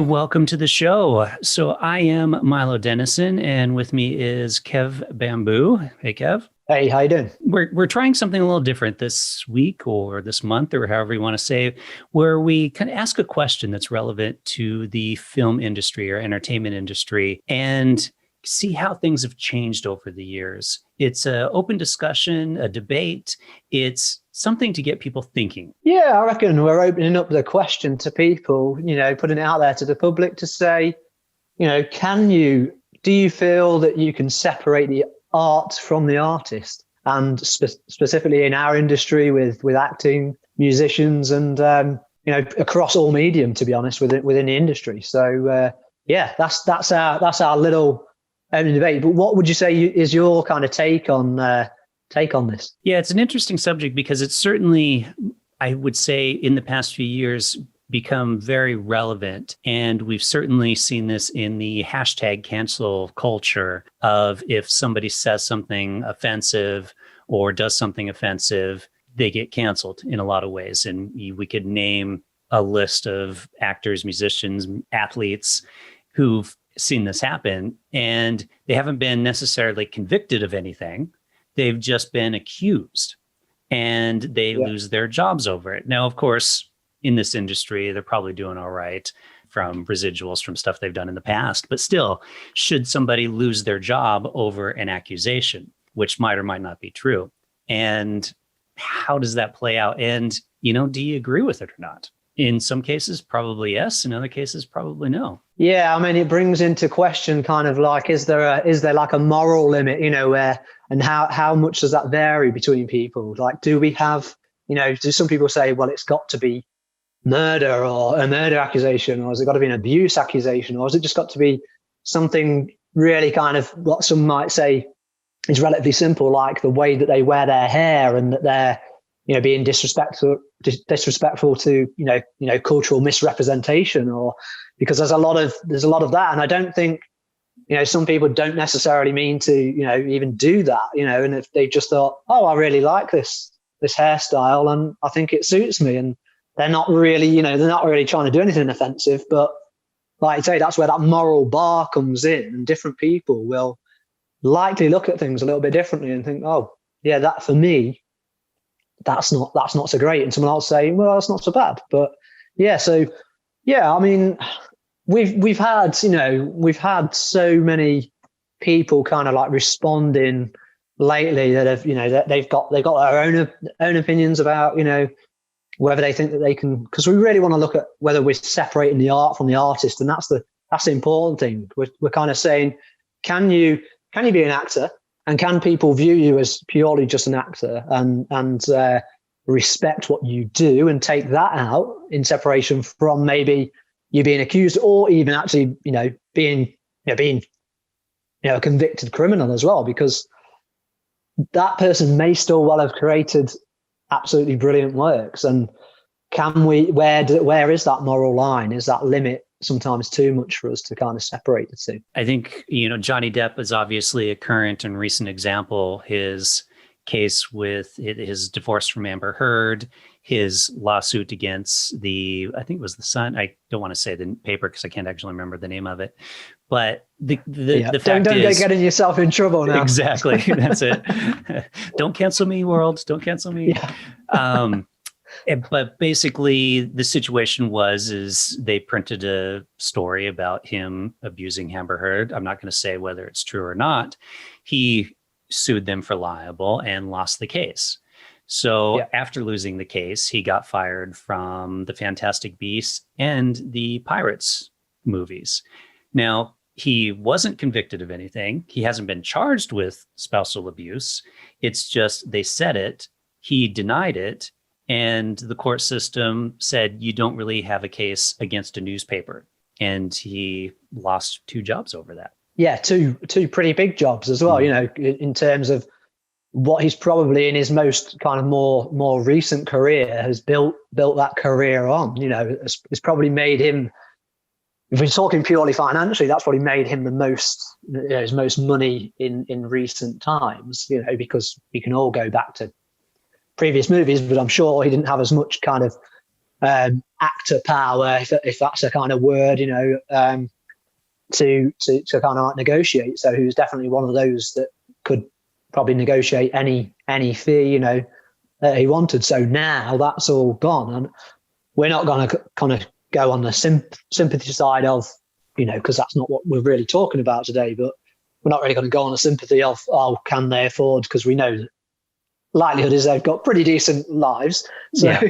Welcome to the show. So I am Milo Denison, and with me is Kev Bamboo. Hey, Kev. Hey, how you doing? We're trying something a little different this week or this month or however you want to say, where we kind of ask a question that's relevant to the film industry or entertainment industry and see how things have changed over the years. It's an open discussion, a debate. It's something to get people thinking. Yeah, I reckon we're opening up the question to people, putting it out there to the public to say, do you feel that you can separate the art from the artist? And specifically in our industry with acting, musicians, and, across all medium, to be honest, within the industry. So, that's our little debate. But what would you say is your kind of take on this? Yeah, it's an interesting subject because it's certainly, I would say, in the past few years, become very relevant. And we've certainly seen this in the hashtag cancel culture of if somebody says something offensive or does something offensive, they get canceled in a lot of ways. And we could name a list of actors, musicians, athletes who've seen this happen, and they haven't been necessarily convicted of anything. They've just been accused and they lose their jobs over it. Now, of course, in this industry, they're probably doing all right from residuals from stuff they've done in the past. But still, should somebody lose their job over an accusation, which might or might not be true? And how does that play out? And, do you agree with it or not? In some cases, probably yes. In other cases, probably no. Yeah, I mean, it brings into question kind of like, is there like a moral limit, where, and how much does that vary between people? Like, do we have, do some people say, well, it's got to be murder or a murder accusation, or has it got to be an abuse accusation, or has it just got to be something really kind of what some might say is relatively simple, like the way that they wear their hair and that they're, being disrespectful to, cultural misrepresentation, or because there's a lot of that. And I don't think, some people don't necessarily mean to, even do that, and if they just thought, oh, I really like this hairstyle and I think it suits me. And they're not really, trying to do anything offensive, but like I say, that's where that moral bar comes in, and different people will likely look at things a little bit differently and think, oh yeah, that for me, that's not so great. And someone else saying, well, that's not so bad. But yeah, so yeah, I mean, we've had so many people kind of like responding lately that have, that they've got their own opinions about, whether they think that they can, because we really want to look at whether we're separating the art from the artist. And that's the important thing. We're kind of saying, can you be an actor? And can people view you as purely just an actor and respect what you do and take that out in separation from maybe you being accused, or even actually, being a convicted criminal as well, because that person may still well have created absolutely brilliant works. And where is that moral line? Is that limit sometimes too much for us to kind of separate the two? I think, Johnny Depp is obviously a current and recent example. His case with his divorce from Amber Heard, his lawsuit against I think it was the Sun. I don't want to say the paper because I can't actually remember the name of it. But the fact don't is, get getting yourself in trouble now. Exactly. That's it. Don't cancel me, world. Don't cancel me. Yeah. But basically the situation is they printed a story about him abusing Amber Heard. I'm not going to say whether it's true or not. He sued them for liable and lost the case. So after losing the case, he got fired from the Fantastic Beasts and the Pirates movies. Now, he wasn't convicted of anything. He hasn't been charged with spousal abuse. It's just they said it. He denied it. And the court system said, you don't really have a case against a newspaper. And he lost 2 jobs over that. Yeah, two pretty big jobs as well, in terms of what he's probably in his most kind of more recent career has built that career on. It's probably made him, if we're talking purely financially, that's probably made him the most, his most money in recent times, because we can all go back to previous movies, but I'm sure he didn't have as much kind of actor power, if that's a kind of word, to kind of like negotiate. So he was definitely one of those that could probably negotiate any fee, that he wanted. So now that's all gone, and we're not going to kind of go on the sympathy side of, because that's not what we're really talking about today. But we're not really going to go on the sympathy of, oh, can they afford? Because we know that likelihood is they've got pretty decent lives. So, yeah.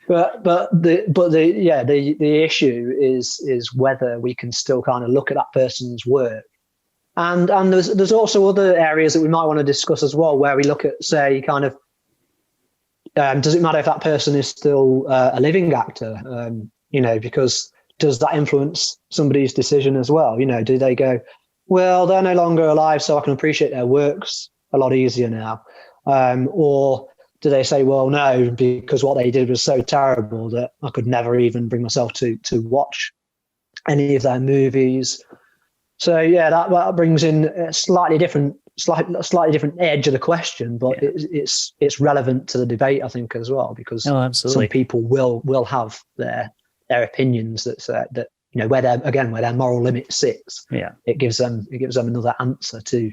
but the issue is whether we can still kind of look at that person's work. And there's also other areas that we might want to discuss as well, where we look at, say, kind of, does it matter if that person is still a living actor? Because does that influence somebody's decision as well? Do they go, well, they're no longer alive, so I can appreciate their works a lot easier now? Or do they say, well, no, because what they did was so terrible that I could never even bring myself to watch any of their movies? So yeah, that brings in a slightly different edge of the question, but it's relevant to the debate, I think, as well, because some people will have their opinions that where their moral limit sits. Yeah, it gives them another answer to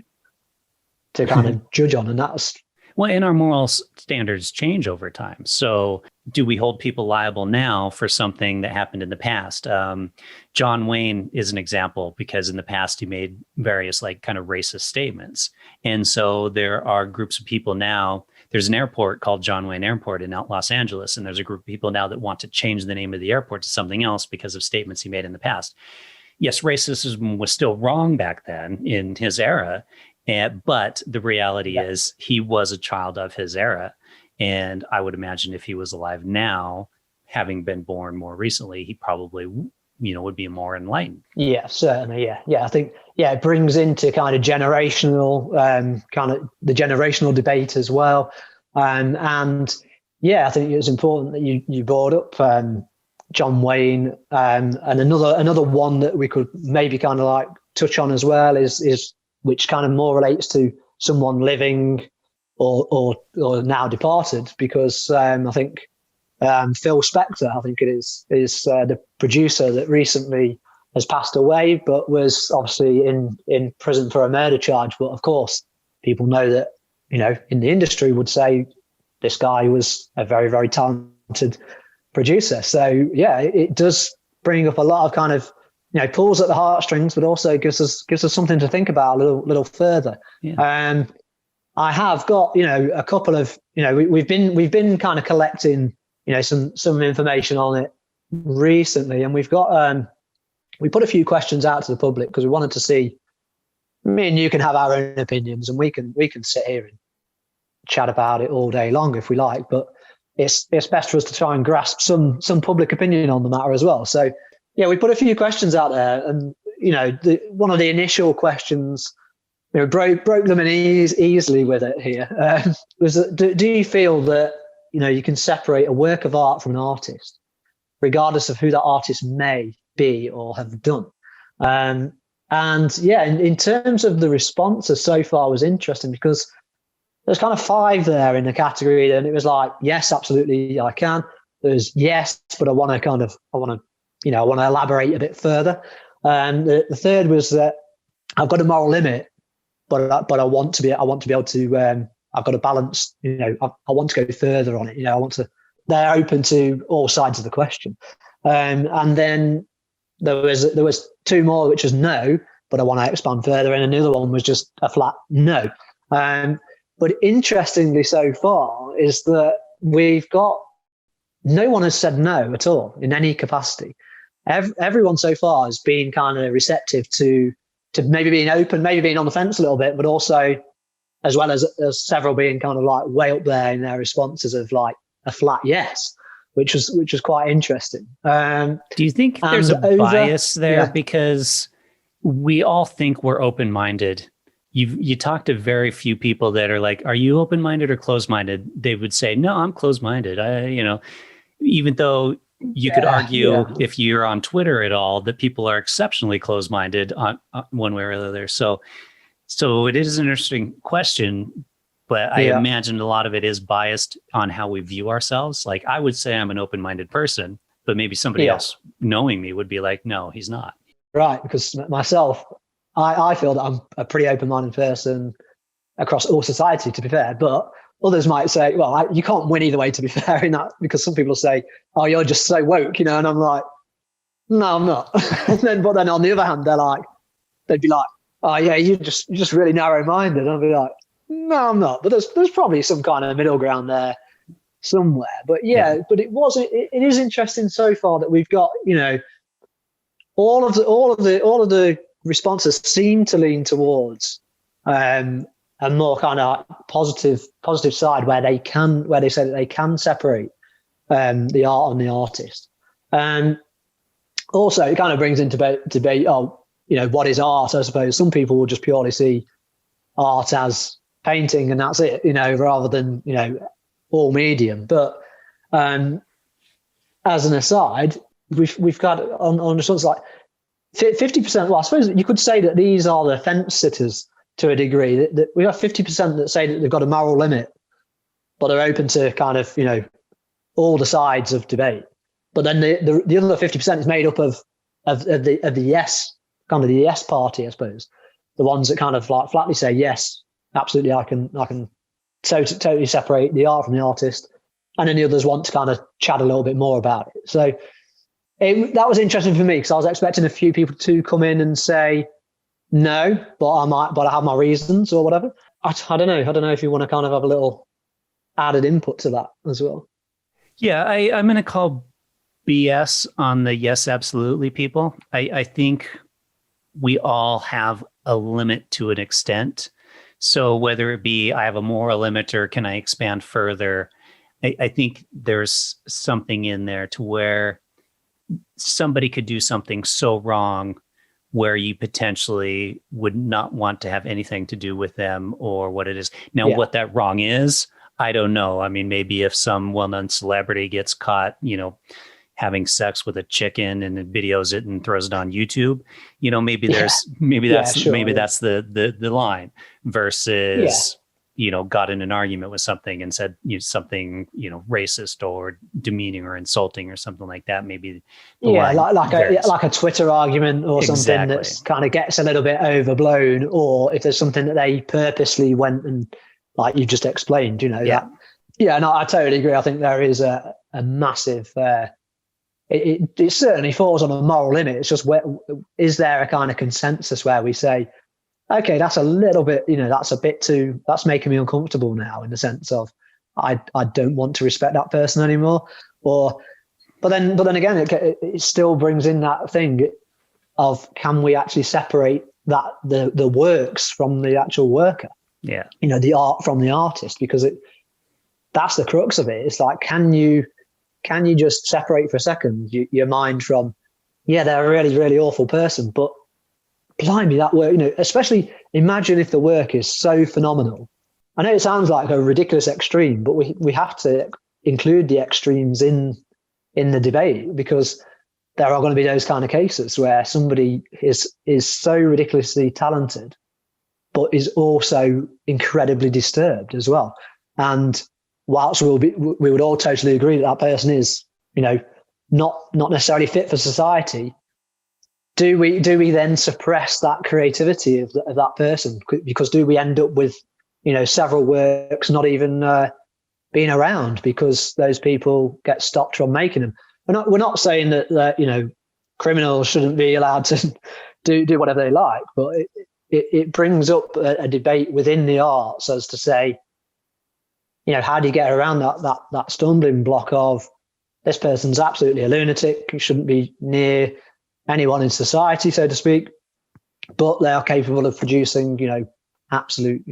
kind of judge on, and that's. Well, and our moral standards change over time. So do we hold people liable now for something that happened in the past? John Wayne is an example, because in the past he made various kind of racist statements. And so there are groups of people now. There's an airport called John Wayne Airport in Los Angeles. And there's a group of people now that want to change the name of the airport to something else because of statements he made in the past. Yes, racism was still wrong back then in his era. But the reality is he was a child of his era. And I would imagine if he was alive now, having been born more recently, he probably, would be more enlightened. Yeah, certainly. Yeah. I think, it brings into kind of generational, the generational debate as well. And I think it's important that you brought up John Wayne. And another one that we could maybe kind of touch on as well is which kind of more relates to someone living or now departed, because I think Phil Spector, I think it is the producer that recently has passed away, but was obviously in prison for a murder charge. But of course, people know that, in the industry would say this guy was a very, very talented producer. So yeah, it does bring up a lot of kind of, pulls at the heartstrings, but also gives us something to think about a little further. Yeah. I have got, a couple of, we've been kind of collecting, some information on it recently, and we've got, we put a few questions out to the public because we wanted to see, me and you can have our own opinions, and we can sit here and chat about it all day long if we like, but it's best for us to try and grasp some public opinion on the matter as well. So, yeah, we put a few questions out there, and one of the initial questions, broke them in easily with it here. Was do you feel that you can separate a work of art from an artist, regardless of who that artist may be or have done? In terms of the responses so far was interesting, because there's kind of 5 there in the category, and it was yes, absolutely, I can. There's yes, but I want to elaborate a bit further. And the third was that I've got a moral limit, but I want to be able to. I've got a balance. I want to go further on it. They're open to all sides of the question. And then there was 2 more, which was no, but I want to expand further. And another one was just a flat no. But interestingly, so far is that we've got no one has said no at all in any capacity. Everyone so far has been kind of receptive to maybe being open, maybe being on the fence a little bit, but also as well as several being kind of way up there in their responses of a flat yes, which was quite interesting. Do you think there's a bias there? Yeah. Because we all think we're open-minded. You talk to very few people that are are you open-minded or closed-minded? They would say, no, I'm closed-minded. Even though you could argue if you're on Twitter at all that people are exceptionally closed-minded on one way or the other. So it is an interesting question. But I imagine a lot of it is biased on how we view ourselves. Like I would say I'm an open-minded person, but maybe somebody else knowing me would be like, no, he's not. Right. Because myself, I feel that I'm a pretty open-minded person across all society, to be fair. But others might say, well, you can't win either way, to be fair, in that, because some people say, oh, you're just so woke, and I'm like, no, I'm not. But then on the other hand, they'd be like, oh yeah, you're just really narrow-minded. And I'd be like, no, I'm not. But there's probably some kind of middle ground there somewhere. But but it is interesting so far that we've got, all of the responses seem to lean towards a more kind of positive side where they say that they can separate the art and the artist. And also it kind of brings into debate, what is art? I suppose some people will just purely see art as painting and that's it, rather than, all medium. But as an aside, we've got on sorts like 50%. Well, I suppose you could say that these are the fence sitters to a degree. That we have 50% that say that they've got a moral limit, but they're open to kind of all the sides of debate. But then the other 50% is made up of the yes, kind of the yes party, I suppose. The ones that kind of like flatly say yes, absolutely, I can totally separate the art from the artist, and then the others want to kind of chat a little bit more about it. So that was interesting for me because I was expecting a few people to come in and say no, but I have my reasons or whatever. I don't know. I don't know if you want to kind of have a little added input to that as well. Yeah, I'm going to call BS on the yes, absolutely people. I think we all have a limit to an extent. So whether it be I have a moral limit or can I expand further, I think there's something in there to where somebody could do something so wrong where you potentially would not want to have anything to do with them or what it is. Now, what that wrong is, I don't know. I mean, maybe if some well-known celebrity gets caught, having sex with a chicken and it videos it and throws it on YouTube, maybe that's the line versus, got in an argument with something and said something, racist or demeaning or insulting or something like that. Maybe like a Twitter argument or something that's kind of gets a little bit overblown, or if there's something that they purposely went and like you just explained, that. Yeah, no, I totally agree. I think there is a massive. It certainly falls on a moral limit. It's just is there a kind of consensus where we say, okay, that's a little bit, that's a bit too, that's making me uncomfortable now in the sense of I don't want to respect that person anymore. But then again, it still brings in that thing of can we actually separate that the works from the actual worker? Yeah, the art from the artist, because that's the crux of it. It's like, can you just separate for a second your mind from, they're a really, really awful person, but blimey, that work, especially imagine if the work is so phenomenal. I know it sounds like a ridiculous extreme, but we have to include the extremes in the debate, because there are going to be those kind of cases where somebody is so ridiculously talented, but is also incredibly disturbed as well. And whilst we would all totally agree that person is, not necessarily fit for society, do we then suppress that creativity of that person? Because do we end up with, several works not even being around because those people get stopped from making them? We're not saying that criminals shouldn't be allowed to do whatever they like, but it brings up a debate within the arts as to say, how do you get around that stumbling block of this person's absolutely a lunatic, who shouldn't be near anyone in society, so to speak, but they are capable of producing, absolute,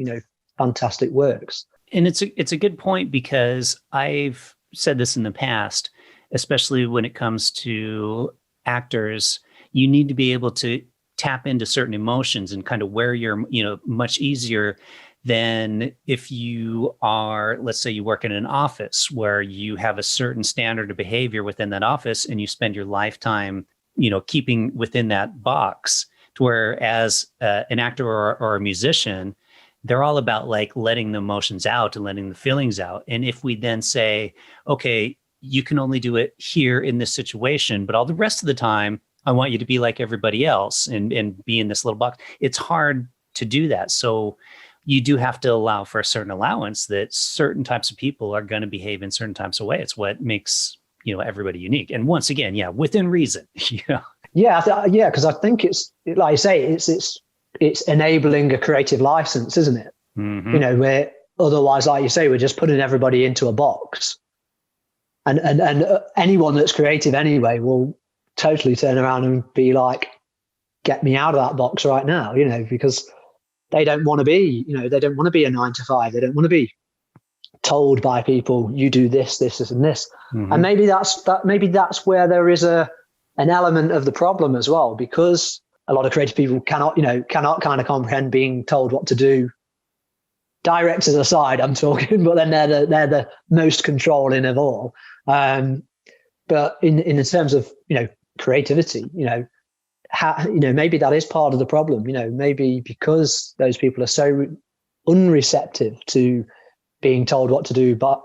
fantastic works. And it's a good point, because I've said this in the past, especially when it comes to actors, you need to be able to tap into certain emotions and kind of where you're, much easier than if you are, let's say you work in an office where you have a certain standard of behavior within that office and you spend your lifetime, keeping within that box, to where as an actor or a musician, they're all about like letting the emotions out and letting the feelings out. And if we then say, okay, you can only do it here in this situation, but all the rest of the time, I want you to be like everybody else and be in this little box. It's hard to do that. So you do have to allow for a certain allowance that certain types of people are going to behave in certain types of way. It's what makes, everybody unique. And once again, within reason, Yeah, because I think it's like you say, it's enabling a creative license, isn't it? Mm-hmm. Where otherwise, like you say, we're just putting everybody into a box, and anyone that's creative anyway will totally turn around and be like, "Get me out of that box right now," because they don't want to be, they don't want to be a 9 to 5. They don't want to be told by people, you do this, this, this, and this. Mm-hmm. And maybe that's where there is an element of the problem as well, because a lot of creative people cannot kind of comprehend being told what to do. Directors aside, I'm talking, but then they're the most controlling of all. But in terms of creativity, maybe that is part of the problem. Maybe because those people are so unreceptive to being told what to do, but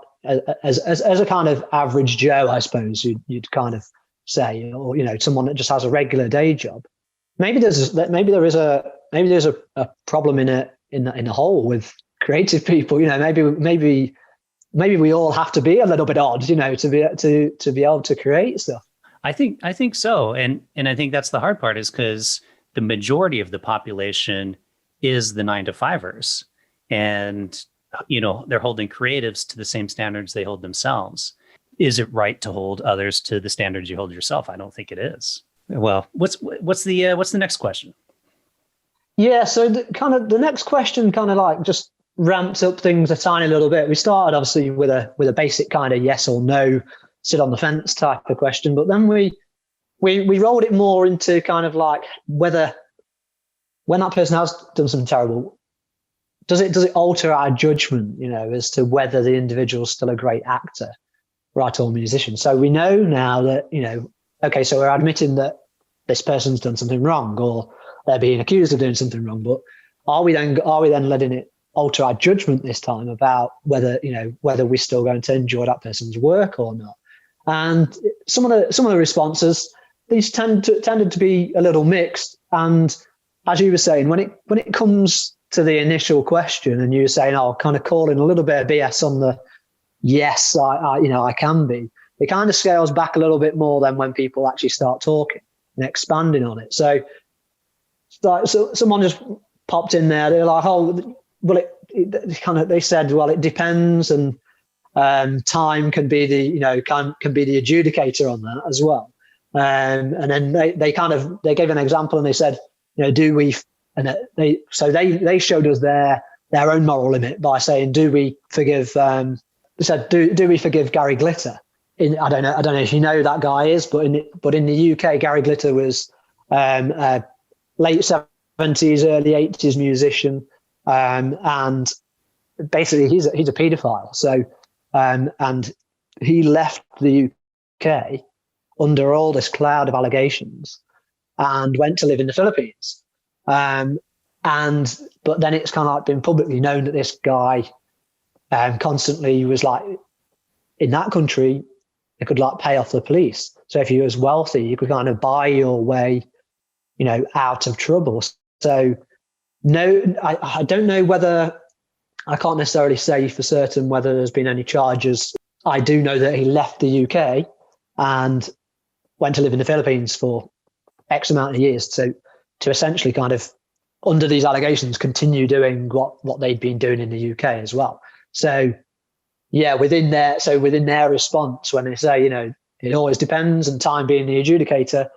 as a kind of average Joe, I suppose you'd kind of say, or someone that just has a regular day job. Maybe there is a problem in a whole with creative people. Maybe we all have to be a little bit odd, to be able to create stuff. I think so, and I think that's the hard part, is because the majority of the population is the 9 to 5ers, and they're holding creatives to the same standards they hold themselves. Is it right to hold others to the standards you hold yourself? I don't think it is. Well, what's the next question? Yeah, so the next question kind of like just ramps up things a tiny little bit. We started obviously with a basic kind of yes or no, sit on the fence type of question, but then we rolled it more into kind of like whether, when that person has done something terrible, does it alter our judgment, as to whether the individual's still a great actor, writer, or musician? So we know now that, okay, so we're admitting that this person's done something wrong, or they're being accused of doing something wrong, but are we then letting it alter our judgment this time about whether we're still going to enjoy that person's work or not? And some of the responses, these tended to be a little mixed. And as you were saying, when it comes to the initial question, and you were saying, kind of calling a little bit of BS on the yes, I can be, it kind of scales back a little bit more than when people actually start talking and expanding on it. So someone just popped in there. They're like, well, they said, well, it depends, and time can be the can be the adjudicator on that as well. And then they gave an example, and they said, do we? And they showed us their own moral limit by saying, do we forgive? They said, do we forgive Gary Glitter? I don't know if you know who that guy is, but in the UK, Gary Glitter was a late 70s, early 80s musician, and basically he's a paedophile. So and he left the UK under all this cloud of allegations and went to live in the Philippines. But then it's kind of like been publicly known that this guy constantly was like, in that country, they could like pay off the police. So if you was wealthy, you could kind of buy your way, out of trouble. So no, I don't know whether, I can't necessarily say for certain whether there's been any charges. I do know that he left the UK and went to live in the Philippines for X amount of years to essentially kind of, under these allegations, continue doing what they'd been doing in the UK as well. So yeah, within their response, when they say, it always depends, and time being the adjudicator,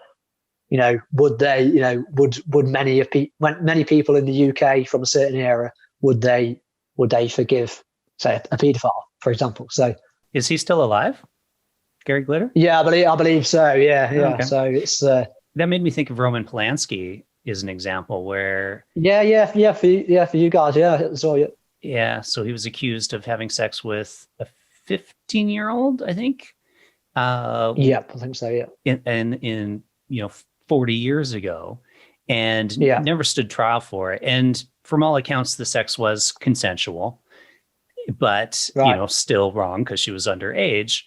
would they, would many people in the UK from a certain era, would they forgive, say, a paedophile, for example? So is he still alive, Gary Glitter? Yeah, I believe so. Yeah. Oh, okay. So it's that made me think of Roman Polanski is an example where for you guys, so he was accused of having sex with a 15-year-old, I think. I think so. Yeah. In 40 years ago, and Yeah. never stood trial for it. And from all accounts, the sex was consensual, but Right. still wrong because she was underage.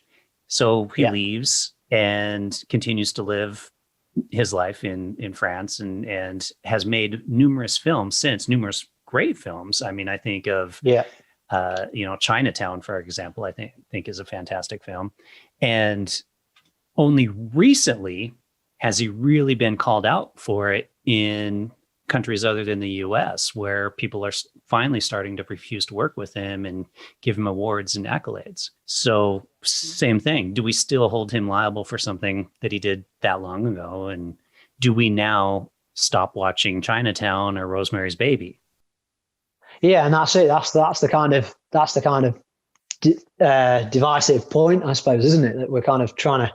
So he Yeah. leaves and continues to live his life in France, and has made numerous films since, numerous great films. I mean, I think of Yeah. Chinatown, for example. I think is a fantastic film, and only recently has he really been called out for it in countries other than the US, where people are finally starting to refuse to work with him and give him awards and accolades. So same thing. Do we still hold him liable for something that he did that long ago? And do we now stop watching Chinatown or Rosemary's Baby? Yeah, and that's it. That's the kind of divisive point, I suppose, isn't it? That we're kind of trying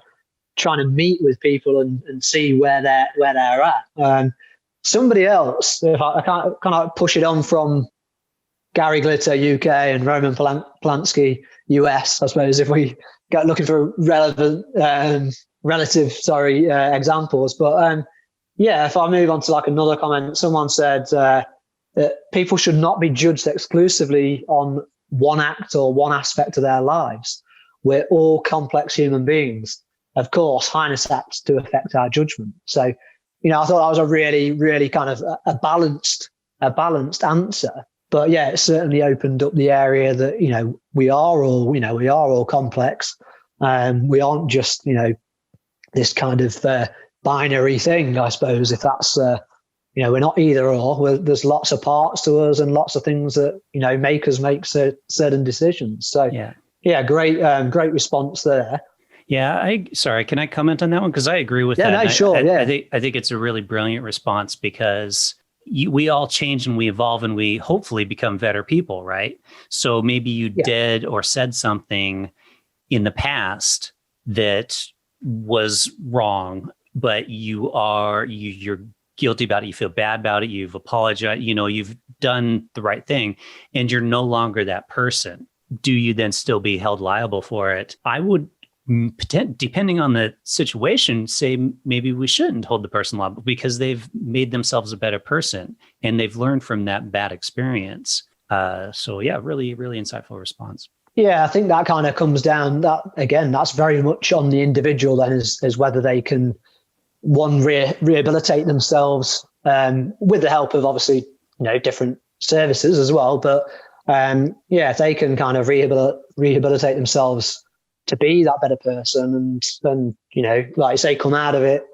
to meet with people and see where they're at. Somebody else, if I can't kind of push it on from Gary Glitter UK and Roman Polanski US, I suppose, if we get looking for relative examples. But if I move on to like another comment, someone said that people should not be judged exclusively on one act or one aspect of their lives. We're all complex human beings. Of course, heinous acts do affect our judgment. So, I thought that was a really, really kind of a balanced answer. But yeah, it certainly opened up the area that, we are all complex. We aren't just, this kind of binary thing, I suppose, if that's, we're not either or. There's lots of parts to us and lots of things that, make us make certain decisions. So great response there. Yeah, sorry, can I comment on that one? Because I agree with that. Yeah, no, sure. I think it's a really brilliant response, because we all change and we evolve and we hopefully become better people, right? So maybe you did or said something in the past that was wrong, but you're guilty about it. You feel bad about it. You've apologized. You've done the right thing, and you're no longer that person. Do you then still be held liable for it? I would, depending on the situation, say maybe we shouldn't hold the person liable, because they've made themselves a better person and they've learned from that bad experience. Really, really insightful response. Yeah, I think that kind of comes down that, again, that's very much on the individual then, as whether they can, one, rehabilitate themselves with the help of obviously, different services as well. But if they can kind of rehabilitate themselves to be that better person and like I say, come out of it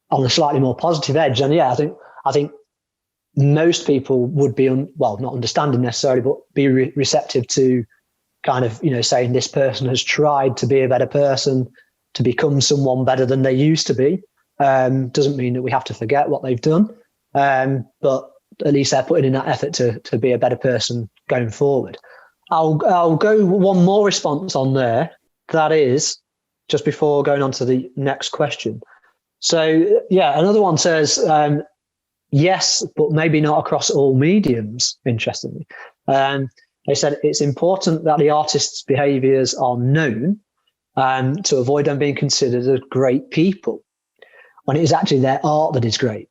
on a slightly more positive edge. And I think most people would be not understanding necessarily, but be receptive to kind of, saying this person has tried to be a better person, to become someone better than they used to be. Doesn't mean that we have to forget what they've done. But at least they're putting in that effort to be a better person going forward. I'll go one more response on there. That is, just before going on to the next question. So, another one says, yes, but maybe not across all mediums, interestingly. They said it's important that the artist's behaviours are known to avoid them being considered as great people, when it is actually their art that is great.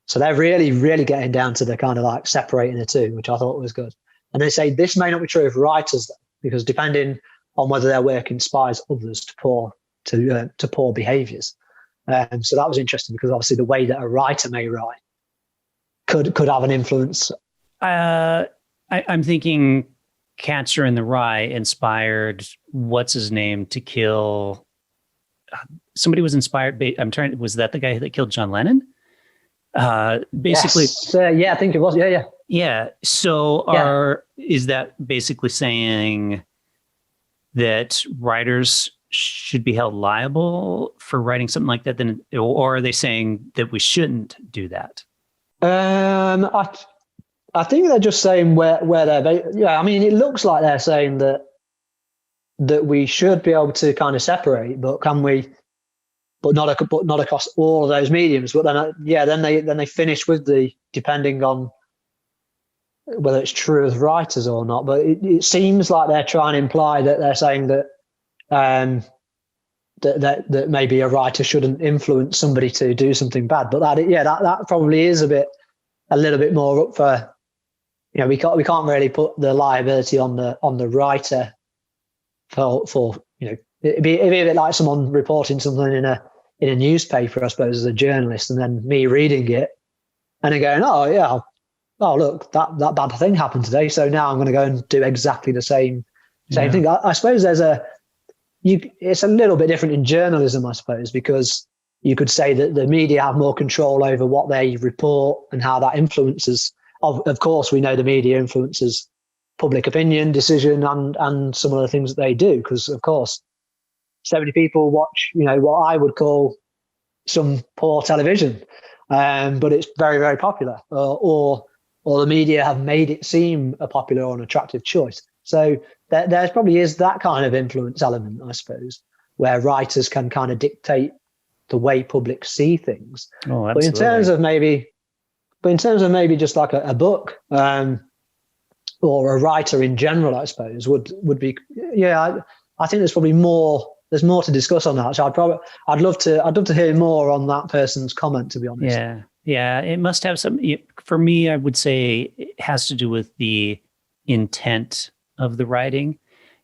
So they're really, really getting down to the kind of like separating the two, which I thought was good. And they say this may not be true of writers, though, because depending on whether their work inspires others to poor behaviours. So that was interesting, because obviously the way that a writer may write could have an influence. I'm thinking Catcher in the Rye inspired what's his name to kill. Somebody was inspired. Was that the guy that killed John Lennon? Basically, yes. I think it was. Yeah. Yeah. So is that basically saying that writers should be held liable for writing something like that? Then, or are they saying that we shouldn't do that? I think they're just saying where they're. I mean, it looks like they're saying that we should be able to kind of separate, but can we? But not across all of those mediums. But then they finish with the depending on whether it's true as writers or not. But it seems like they're trying to imply that they're saying that that maybe a writer shouldn't influence somebody to do something bad. But that probably is a little bit more up for we can't really put the liability on the writer for it'd be a bit like someone reporting something in a newspaper, I suppose, as a journalist, and then me reading it and then going, oh yeah, oh look, that bad thing happened today, so now I'm going to go and do exactly the same thing. I suppose it's a little bit different in journalism, I suppose, because you could say that the media have more control over what they report and how that influences. Of course, we know the media influences public opinion, decision, and some of the things that they do, because of course, so many people watch, what I would call some poor television, but it's very, very popular, or the media have made it seem a popular or an attractive choice. So there probably is that kind of influence element, I suppose, where writers can kind of dictate the way public see things. Oh, absolutely. But in terms of maybe just like a book, or a writer in general, I suppose would be, I think there's probably more. There's more to discuss on that. So I'd love to hear more on that person's comment, to be honest. Yeah. It must have some. For me, I would say it has to do with the intent of the writing.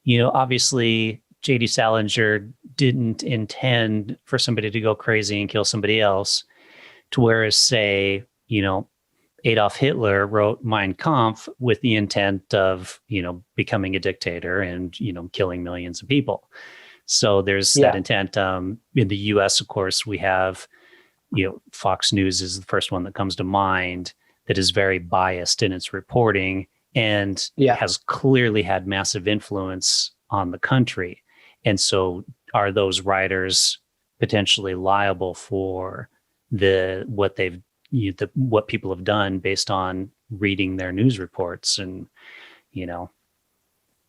Obviously, J.D. Salinger didn't intend for somebody to go crazy and kill somebody else. To whereas, say, Adolf Hitler wrote Mein Kampf with the intent of, becoming a dictator and, killing millions of people. So there's that intent. In the U.S., of course, we have, Fox News is the first one that comes to mind that is very biased in its reporting and has clearly had massive influence on the country. And so are those writers potentially liable for what people have done based on reading their news reports? And,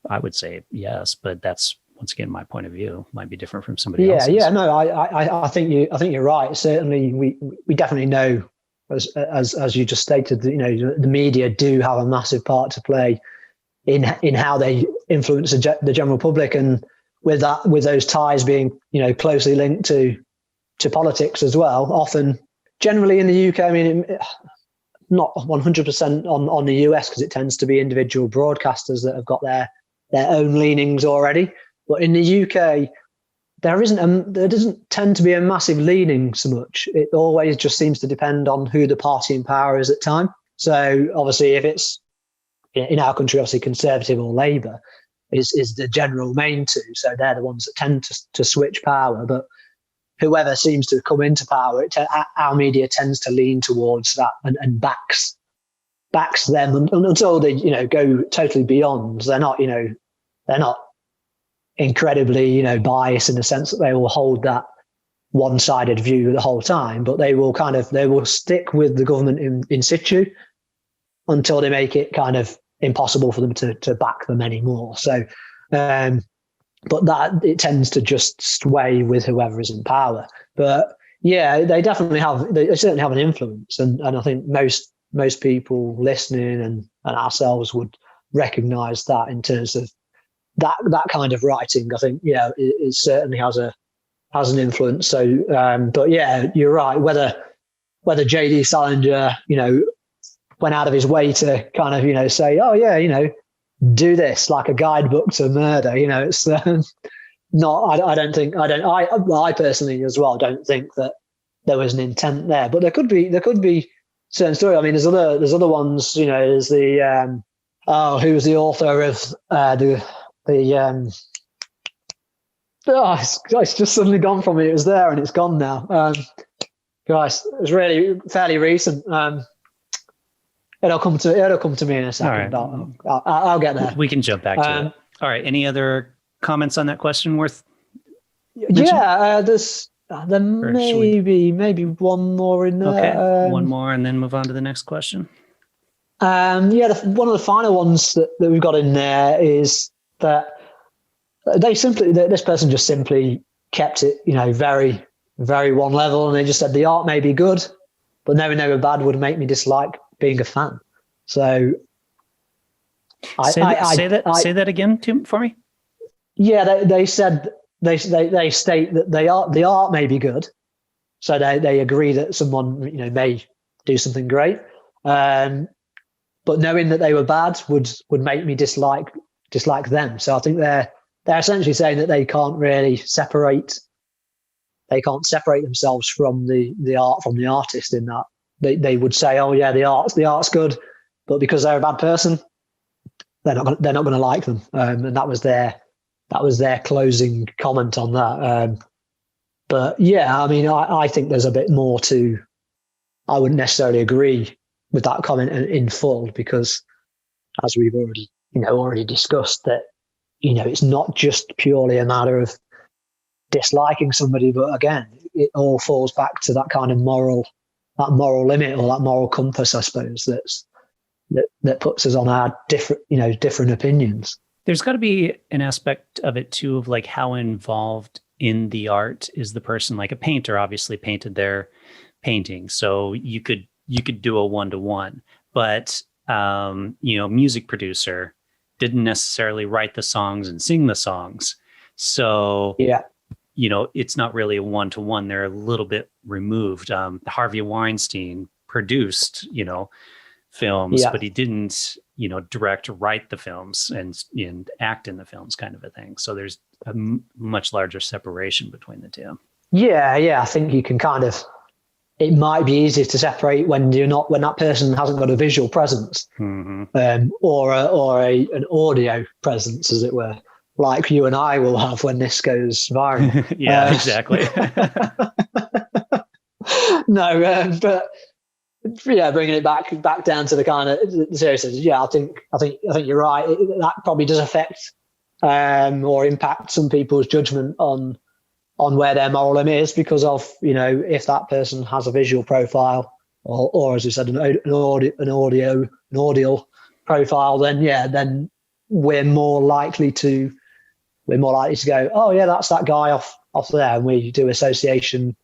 I would say yes, but that's, once again, my point of view might be different from somebody else's. Yeah, no, I think you're right. Certainly, we definitely know, as you just stated, that, the media do have a massive part to play in how they influence the general public, and with those ties being closely linked to politics as well. Often, generally in the UK, I mean, not 100% on the US, because it tends to be individual broadcasters that have got their own leanings already. But in the UK, there doesn't tend to be a massive leaning so much. It always just seems to depend on who the party in power is at the time. So obviously, if it's in our country, obviously Conservative or Labour is the general main two. So they're the ones that tend to switch power. But whoever seems to come into power, our media tends to lean towards that and backs them until they go totally beyond. They're not incredibly biased in the sense that they will hold that one-sided view the whole time, but they will stick with the government in situ until they make it kind of impossible for them to back them anymore. So but that it tends to just sway with whoever is in power. But yeah, they certainly have an influence, and I think most people listening and ourselves would recognize that in terms of that kind of writing. I think it certainly has an influence. So but yeah, you're right, whether J.D. Salinger went out of his way to kind of say, oh yeah, do this like a guidebook to murder, it's not. I personally as well don't think that there was an intent there, but there could be certain story. I mean, there's other ones. There's the who was the author of it's just suddenly gone from me. It was there and it's gone now. Guys, it was really fairly recent. It'll come to me in a second. Right. I'll get there. We can jump back to it. All right. Any other comments on that question worth mentioning? Yeah, there maybe one more in there. Okay, one more, and then move on to the next question. One of the final ones that we've got in there is that this person just simply kept it, very, very one level, and they just said the art may be good, but knowing they were bad would make me dislike being a fan. So say that again for me. Yeah, they said they state that the art may be good, so they agree that someone may do something great, but but knowing that they were bad would make me dislike them. So I think they're essentially saying that they can't separate themselves from the art from the artist, in that they would say, oh yeah, the art's good, but because they're a bad person, they're not going to like them. And that was their closing comment on that. But yeah, I mean, I think there's a bit more to. I wouldn't necessarily agree with that comment in full, because as we've already discussed, that it's not just purely a matter of disliking somebody, but again, it all falls back to that kind of moral limit, or that moral compass, I suppose, that puts us on our different opinions. There's got to be an aspect of it too, of like how involved in the art is the person. Like a painter obviously painted their painting, so you could do a 1-to-1, but music producer didn't necessarily write the songs and sing the songs, so yeah, it's not really a 1-to-1. They're a little bit removed. Harvey Weinstein produced films, but he didn't direct, write the films and act in the films, kind of a thing. So there's a much larger separation between the two. Yeah, I think you can kind of, it might be easier to separate when that person hasn't got a visual presence, or an audio presence, as it were, like you and I will have when this goes viral. Yeah, exactly. No, but yeah, bringing it back down to the kind of seriousness. Yeah, I think you're right. That probably does affect or impact some people's judgment on where their moral limit is, because of if that person has a visual profile, or as you said, an audio profile, then we're more likely to go, oh yeah, that's that guy off there, and we do association,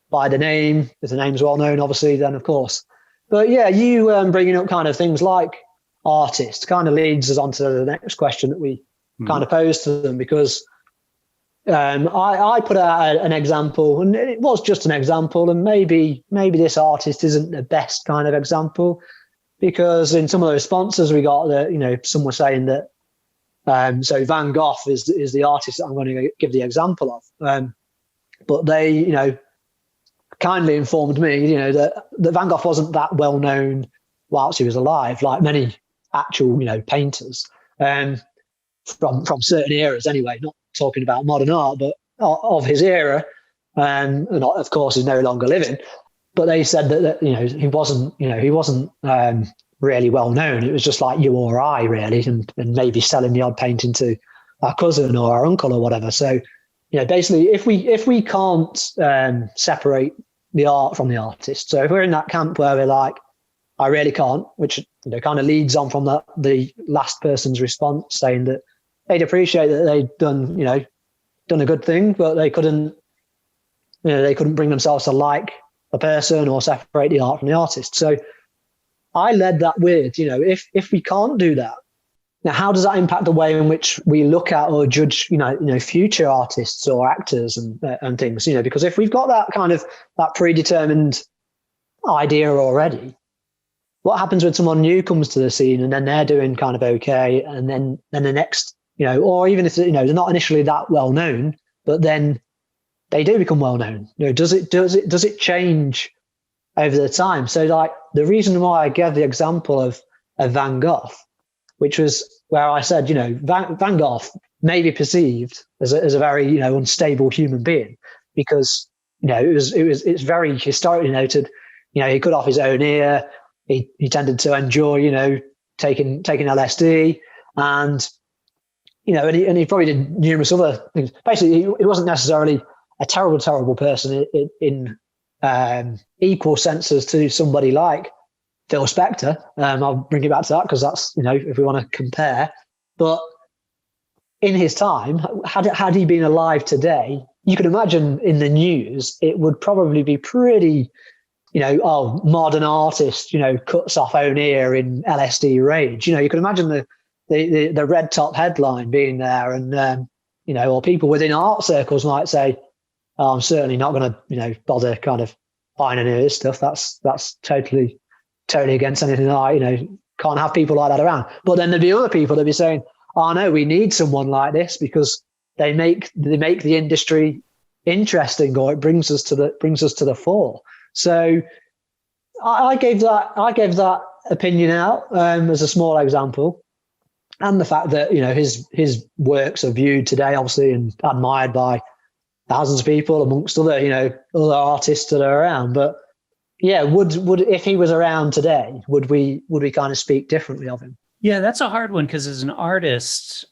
by the name. If the name's well known, obviously, then of course. But yeah, you bringing up kind of things like artists kind of leads us on to the next question that we kind of posed to them, because I put out an example, and it was just an example, and maybe this artist isn't the best kind of example, because in some of the responses we got, that some were saying that so Van Gogh is the artist that I'm going to give the example of, but they kindly informed me that Van Gogh wasn't that well known whilst he was alive, like many actual painters from certain eras anyway, not talking about modern art, but of his era, and of course he's no longer living. But they said that he wasn't really well known. It was just like you or I, really, and maybe selling the odd painting to our cousin or our uncle or whatever. So basically, if we can't separate the art from the artist, so if we're in that camp where we're like, I really can't, which kind of leads on from the last person's response, saying that they'd appreciate that they'd done a good thing, but they couldn't bring themselves to like a person or separate the art from the artist. So I led that with, if we can't do that, now how does that impact the way in which we look at or judge, future artists or actors and things, because if we've got that kind of that predetermined idea already, what happens when someone new comes to the scene and then they're doing kind of okay, and then the next, or even if they're not initially that well known, but then they do become well known, does it change over the time? So like the reason why I gave the example of Van Gogh, which was where I said, Van Gogh may be perceived as a very unstable human being, because it's very historically noted. He cut off his own ear. He tended to enjoy taking LSD, and and he probably did numerous other things. Basically, he wasn't necessarily a terrible person in equal senses to somebody like Phil Spector. I'll bring it back to that, because that's if we want to compare. But in his time, had he been alive today, you could imagine in the news it would probably be pretty, modern artist, cuts off own ear in LSD rage. You could imagine the red top headline being there, and or people within art circles might say, oh, I'm certainly not going to bother kind of buying any of this stuff. That's totally totally against anything like, can't have people like that around. But then there'd be other people that'd be saying, oh no, we need someone like this because they make the industry interesting, or it brings us to the fore. So I gave that opinion out as a small example, and the fact that his works are viewed today, obviously, and admired by thousands of people amongst other artists that are around. But yeah, would if he was around today, would we kind of speak differently of him? Yeah, that's a hard one, because as an artist,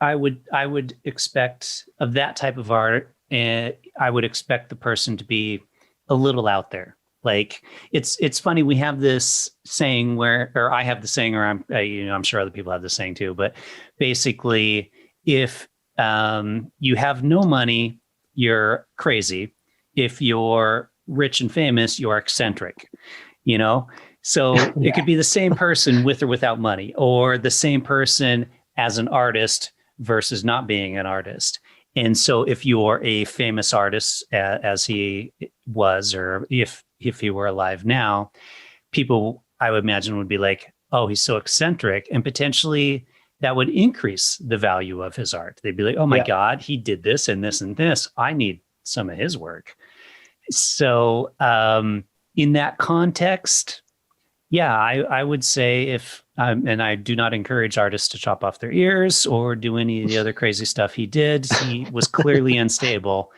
I would expect of that type of art, and I would expect the person to be a little out there. Like it's funny, we have this saying or I have the saying, or I'm sure other people have the saying too, but basically, if you have no money, you're crazy. If you're rich and famous, you're eccentric, So Yeah. It could be the same person with or without money, or the same person as an artist versus not being an artist. And so if you're a famous artist, as he was, or if he were alive now, people, I would imagine, would be like, oh, he's so eccentric. And potentially that would increase the value of his art. They'd be like, oh my God, he did this and this and this. I need some of his work. So in that context, yeah, I would say if, and I do not encourage artists to chop off their ears or do any of the other crazy stuff he did. He was clearly unstable,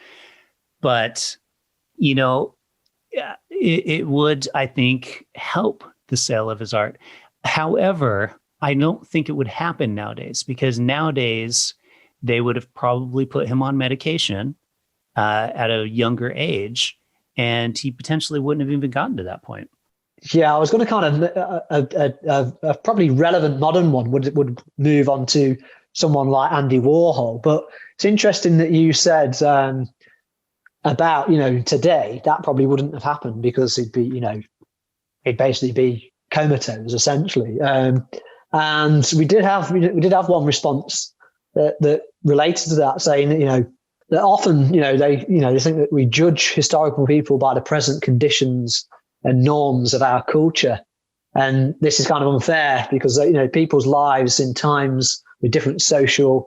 but, it would, I think, help the sale of his art. However, I don't think it would happen nowadays, because nowadays they would have probably put him on medication at a younger age, and he potentially wouldn't have even gotten to that point. Yeah, I was going to kind of a probably relevant modern one would move on to someone like Andy Warhol. But it's interesting that you said about today that probably wouldn't have happened, because he'd basically be comatose essentially. And we did have one response that related to that, saying that that often they think that we judge historical people by the present conditions and norms of our culture, and this is kind of unfair because people's lives in times with different social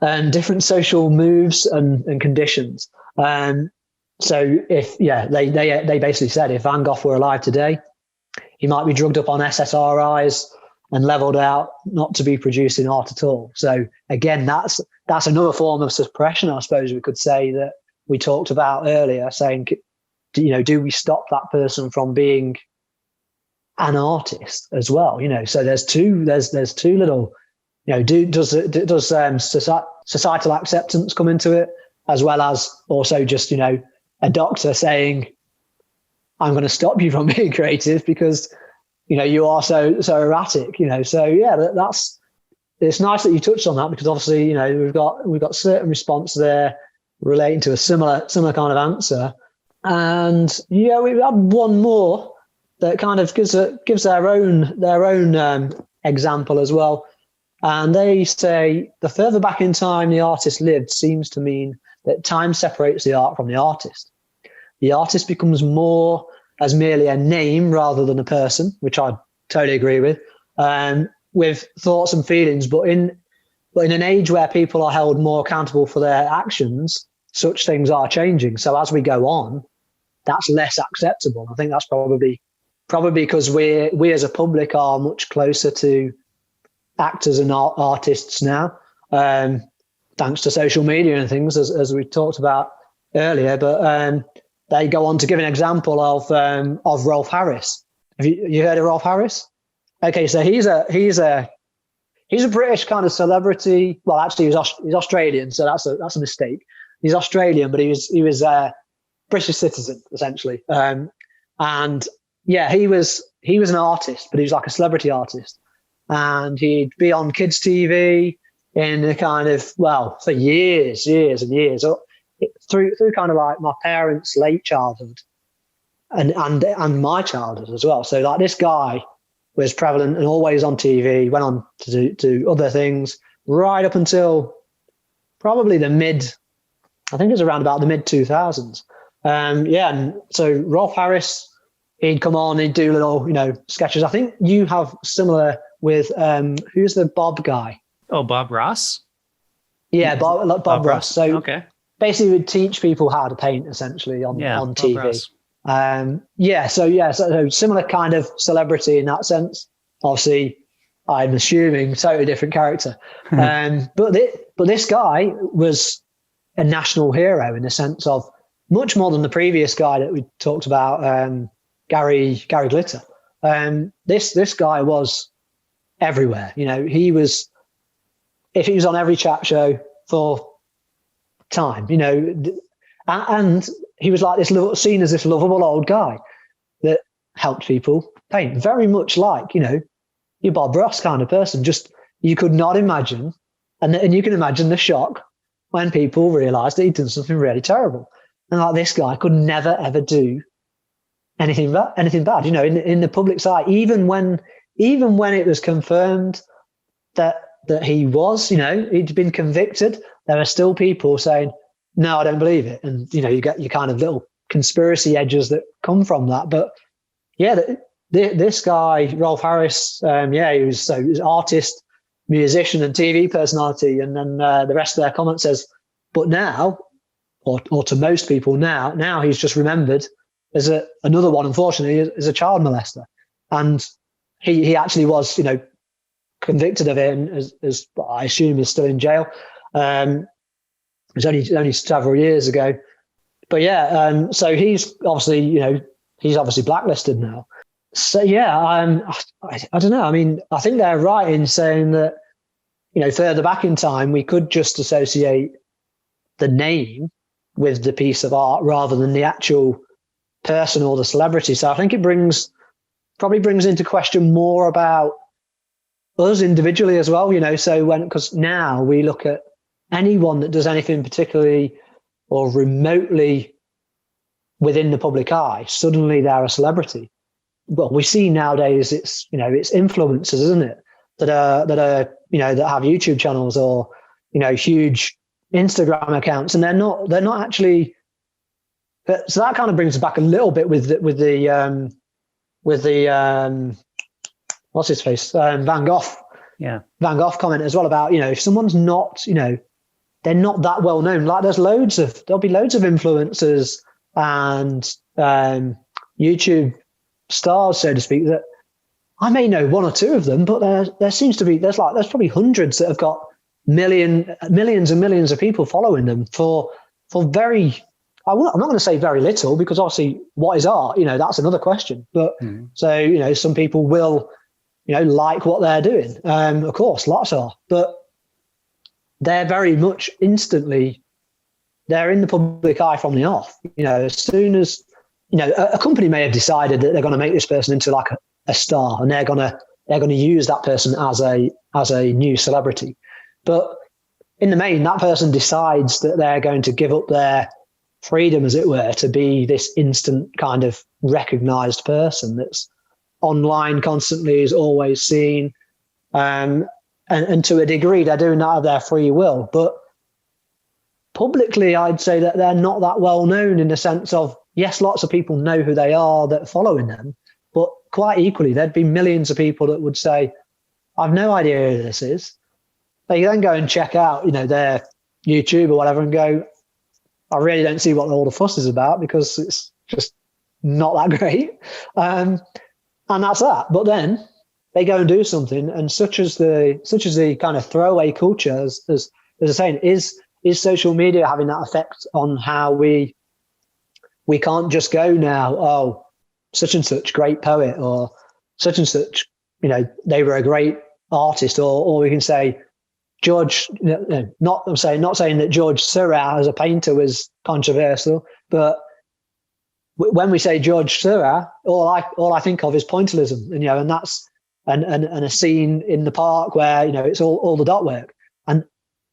moves and conditions. So if they basically said if Van Gogh were alive today, he might be drugged up on SSRIs and leveled out, not to be producing art at all. So again, that's another form of suppression, I suppose we could say, that we talked about earlier, saying, do we stop that person from being an artist as well? So there's two little, does societal acceptance come into it, as well as also just, a doctor saying, I'm going to stop you from being creative because, you are so erratic, So yeah, it's nice that you touched on that, because obviously, we've got certain response there relating to a similar kind of answer. And yeah, we've had one more that kind of gives their own example as well. And they say the further back in time the artist lived seems to mean that time separates the art from the artist. The artist becomes more as merely a name rather than a person, which I totally agree with thoughts and feelings. But in an age where people are held more accountable for their actions, such things are changing. So as we go on, that's less acceptable. I think that's probably because we as a public are much closer to actors and artists now, thanks to social media and things, as we talked about earlier. But they go on to give an example of Rolf Harris. Have you heard of Rolf Harris? Okay, so he's a British kind of celebrity. Well, actually, he's Australian, so that's a mistake. He's Australian, but he was a British citizen essentially. And yeah, he was an artist, but he was like a celebrity artist, and he'd be on kids' TV in a kind of, well, for years and years, through kind of like my parents' late childhood and my childhood as well. So like this guy was prevalent and always on TV, went on to do other things right up until probably I think it was around about the mid 2000s. And so Rolf Harris, he'd come on, he'd do little, sketches. I think you have similar with who's the Bob guy? Oh, Bob Ross? Yeah, Bob Ross. So okay. basically would teach people how to paint essentially on TV. So similar kind of celebrity in that sense. Obviously, I'm assuming totally different character. But this guy was a national hero in the sense of much more than the previous guy that we talked about, Gary Glitter. This guy was everywhere. He was, if he was on every chat show for time, and he was like seen as this lovable old guy that helped people paint, very much like, your Bob Ross kind of person. Just, you could not imagine, and you can imagine the shock when people realized that he'd done something really terrible. And like, this guy could never, ever do anything bad, in the public eye, even when it was confirmed that he was, he'd been convicted, there are still people saying, no, I don't believe it. And, you get your kind of little conspiracy edges that come from that. But yeah, this guy, Rolf Harris, he was artist, musician and TV personality. And then the rest of their comment says, but now, or to most people now he's just remembered as another one, unfortunately, as a child molester. And he actually was, convicted of it, and as I assume is still in jail. It was only several years ago. But yeah, so he's obviously blacklisted now. So yeah, I don't know. I mean, I think they're right in saying that, further back in time, we could just associate the name with the piece of art rather than the actual person or the celebrity. So I think it probably brings into question more about us individually as well, so because now we look at anyone that does anything particularly or remotely within the public eye, suddenly they're a celebrity. Well, we see nowadays it's influencers, isn't it? That are that have YouTube channels or, huge Instagram accounts, and they're not actually. So that kind of brings it back a little bit with the what's his face, Van Gogh. Yeah, Van Gogh comment as well about, if someone's not, they're not that well known. Like there'll be loads of influencers and YouTube stars, so to speak, that I may know one or two of them, but there seems to be there's probably hundreds that have got millions and millions of people following them for very. I'm not going to say very little, because obviously what is art? That's another question. But so, some people will, like what they're doing. Of course, lots are, but they're very much instantly, they're in the public eye from the off. As soon as, a company may have decided that they're going to make this person into like a star, and they're going to use that person as a new celebrity. But in the main, that person decides that they're going to give up their freedom, as it were, to be this instant kind of recognized person that's online constantly, is always seen. And to a degree, they're doing that of their free will. But publicly, I'd say that they're not that well known, in the sense of, yes, lots of people know who they are that are following them. But quite equally, there'd be millions of people that would say, I've no idea who this is. They then go and check out, their YouTube or whatever, and go, I really don't see what all the fuss is about, because it's just not that great. And that's that. But then they go and do something, and such as the kind of throwaway culture, as I was saying, is social media having that effect on how we can't just go now, oh, such and such great poet, or such and such, they were a great artist, or we can say George, not saying that George Seurat as a painter was controversial, but when we say George Seurat, all I think of is pointillism, and that's and a scene in the park where it's all the dot work, and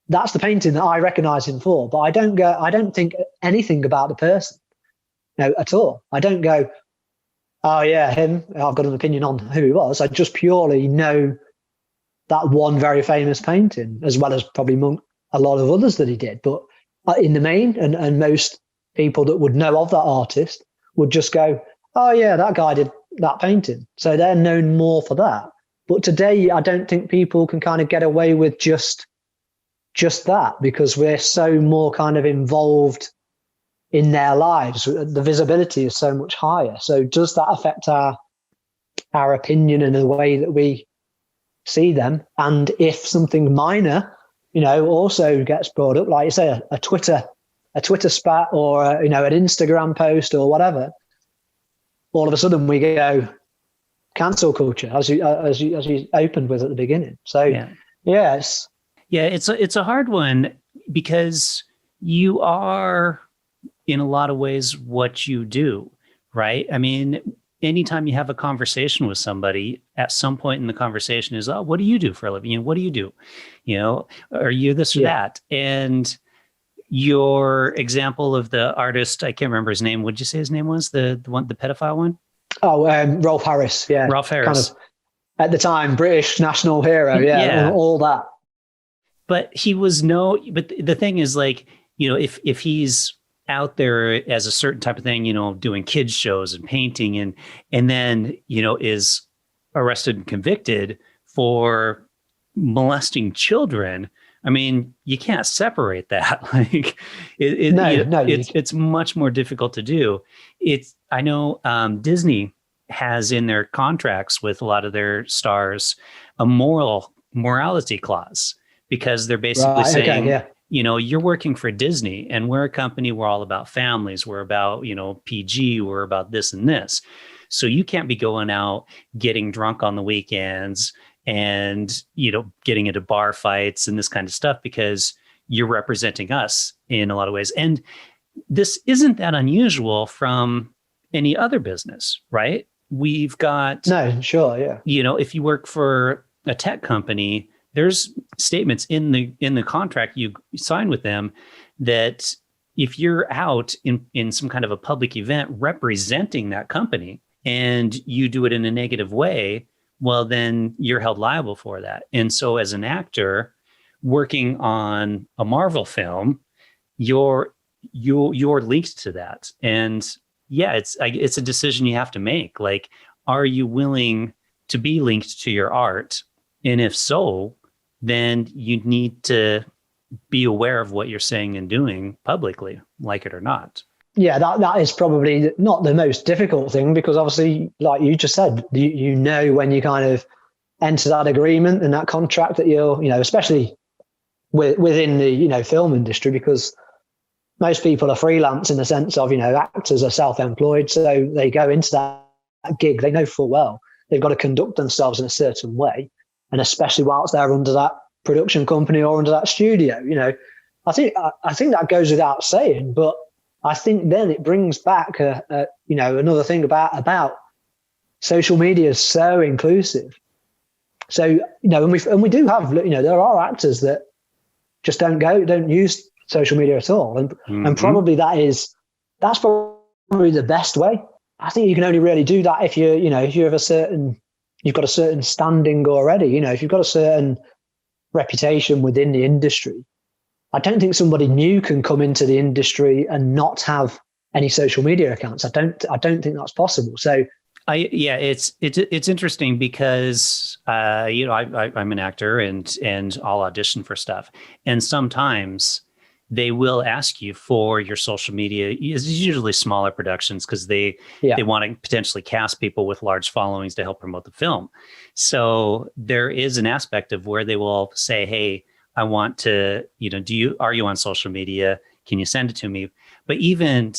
that's the painting that I recognise him for. But I don't think anything about the person, at all. I don't go, oh yeah, him. I've got an opinion on who he was. I just purely know that one very famous painting, as well as probably a lot of others that he did. But in the main, and most people that would know of that artist would just go, oh yeah, that guy did that painting. So they're known more for that. But today, I don't think people can kind of get away with just that, because we're so more kind of involved in their lives. The visibility is so much higher. So does that affect our opinion and the way that we see them? And if something minor, also gets brought up, like you say, a Twitter spat, or an Instagram post or whatever, all of a sudden we go cancel culture, as you opened with at the beginning. So yes. Yeah, it's a hard one, because you are, in a lot of ways, what you do, right? I mean, anytime you have a conversation with somebody, at some point in the conversation is, oh, what do you do for a living? What do you do? Are you this or that? And your example of the artist, I can't remember his name. What did you say his name was? The pedophile one? Oh, Rolf Harris. Yeah. Rolf Harris. Kind of, at the time, British national hero. Yeah. All that. But but the thing is, like, if he's out there as a certain type of thing, doing kids shows and painting, and then, is arrested and convicted for molesting children, I mean, you can't separate that. Like, it's much more difficult to do. I know Disney has in their contracts with a lot of their stars a morality clause, because they're basically saying, you're working for Disney, and we're a company, we're all about families, we're about, PG, we're about this and this. So you can't be going out getting drunk on the weekends and, getting into bar fights and this kind of stuff, because you're representing us in a lot of ways. And this isn't that unusual from any other business, right? We've got... No, sure, yeah. If you work for a tech company, there's statements in the contract you sign with them that if you're out in some kind of a public event representing that company and you do it in a negative way, well, then you're held liable for that. And so as an actor working on a Marvel film, you're linked to that. And yeah, it's a decision you have to make. Like, are you willing to be linked to your art? And if so, then you need to be aware of what you're saying and doing publicly, like it or not. Yeah, that is probably not the most difficult thing, because obviously, like you just said, when you kind of enter that agreement and that contract that you're, especially within the, film industry, because most people are freelance in the sense of, actors are self-employed. So they go into that gig, they know full well they've got to conduct themselves in a certain way. And especially whilst they're under that production company or under that studio, I think that goes without saying. But I think then it brings back another thing about social media is so inclusive. So and we do have there are actors that just don't use social media at all, and probably that's probably the best way. I think you can only really do that if you've got a certain standing already. If you've got a certain reputation within the industry. I don't think somebody new can come into the industry and not have any social media accounts. I don't think that's possible. So it's interesting because I'm an actor and I'll audition for stuff, and sometimes they will ask you for your social media. It's usually smaller productions because they want to potentially cast people with large followings to help promote the film. So there is an aspect of where they will say, hey, I want to, are you on social media? Can you send it to me? But even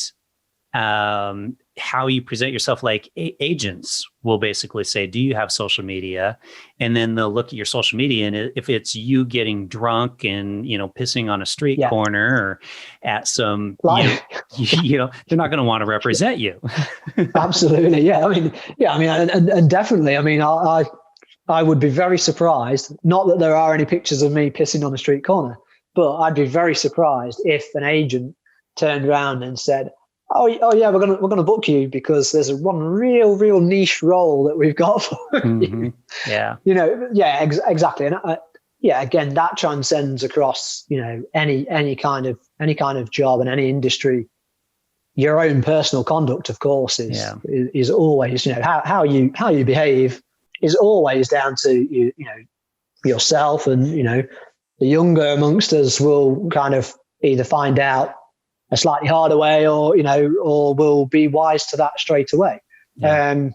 how you present yourself, like agents will basically say, do you have social media? And then they'll look at your social media, and if it's you getting drunk and pissing on a street corner or at some they're not going to want to represent you. Absolutely. And definitely, I would be very surprised, not that there are any pictures of me pissing on a street corner, but I'd be very surprised if an agent turned around and said, Oh yeah, we're gonna book you because there's one real niche role that we've got for you. Yeah. Exactly. And again, that transcends across any kind of job in any industry your own personal conduct, of course, is always, how you behave is always down to yourself, and the younger amongst us will kind of either find out a slightly harder way, or or will be wise to that straight away. Yeah.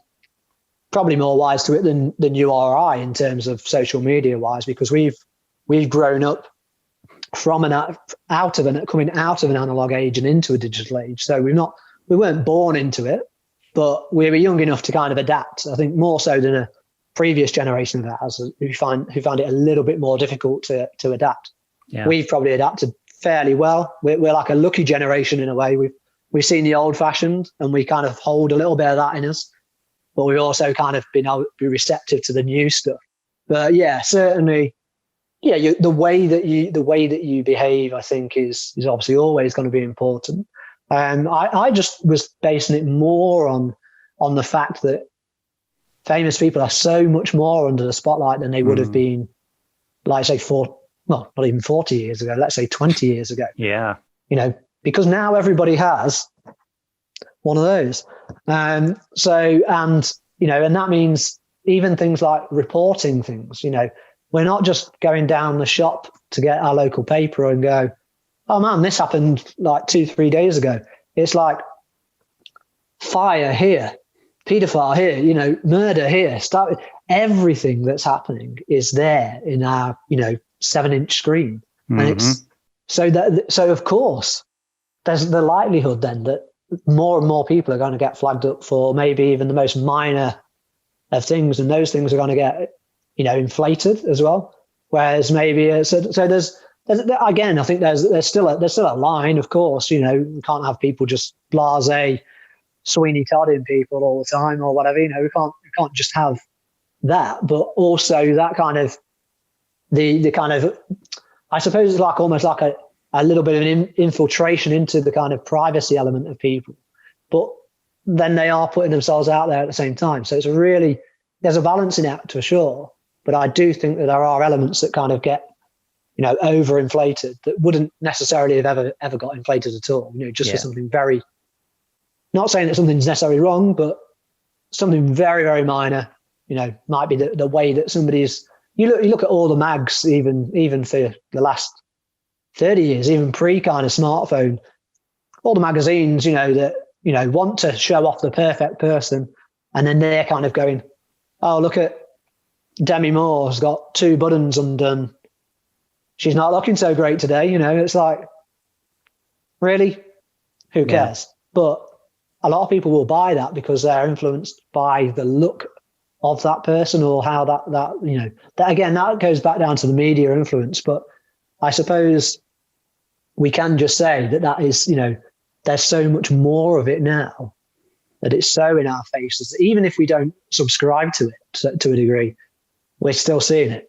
Probably more wise to it than you or I in terms of social media wise, because we've grown up coming out of an analog age and into a digital age. So we weren't born into it, but we were young enough to kind of adapt. I think more so than a previous generation of ours who found it a little bit more difficult to adapt. Yeah. We've probably adapted fairly well. We're like a lucky generation in a way. We've seen the old fashioned, and we kind of hold a little bit of that in us, but we've also kind of been able to be receptive to the new stuff. But yeah, certainly. Yeah, the way that you behave, I think, is obviously always going to be important. I just was basing it more on the fact that famous people are so much more under the spotlight than they would have been, like say, not even 40 years ago. Let's say 20 years ago. Yeah, because now everybody has one of those. And that means even things like reporting things. We're not just going down the shop to get our local paper and go, oh man, this happened like 2-3 days ago. It's like fire here, paedophile here, murder here. Everything that's happening is there in our, 7-inch screen. Mm-hmm. And it's so of course there's the likelihood then that more and more people are going to get flagged up for maybe even the most minor of things, and those things are going to get inflated as well. Whereas maybe so there's again, I think there's still a line, of course. You can't have people just blasé Sweeney Todding people all the time or whatever. We can't just have that. But also that kind of the kind of, I suppose it's like almost like a little bit of an infiltration into the kind of privacy element of people. But then they are putting themselves out there at the same time. So there's a balancing act for sure. But I do think that there are elements that kind of get, overinflated that wouldn't necessarily have ever got inflated at all. Just for something very, not saying that something's necessarily wrong, but something very, very minor. Might be the way that somebody's. You look at all the mags, even for the last 30 years, even pre kind of smartphone, all the magazines, that want to show off the perfect person, and then they're kind of going, oh, look at Demi Moore's got 2 buttons undone. She's not looking so great today. It's like, really? Who cares? Yeah. But a lot of people will buy that because they're influenced by the look of that person, or how that again, that goes back down to the media influence. But I suppose we can just say that is, there's so much more of it now that it's so in our faces that even if we don't subscribe to it to a degree, we're still seeing it,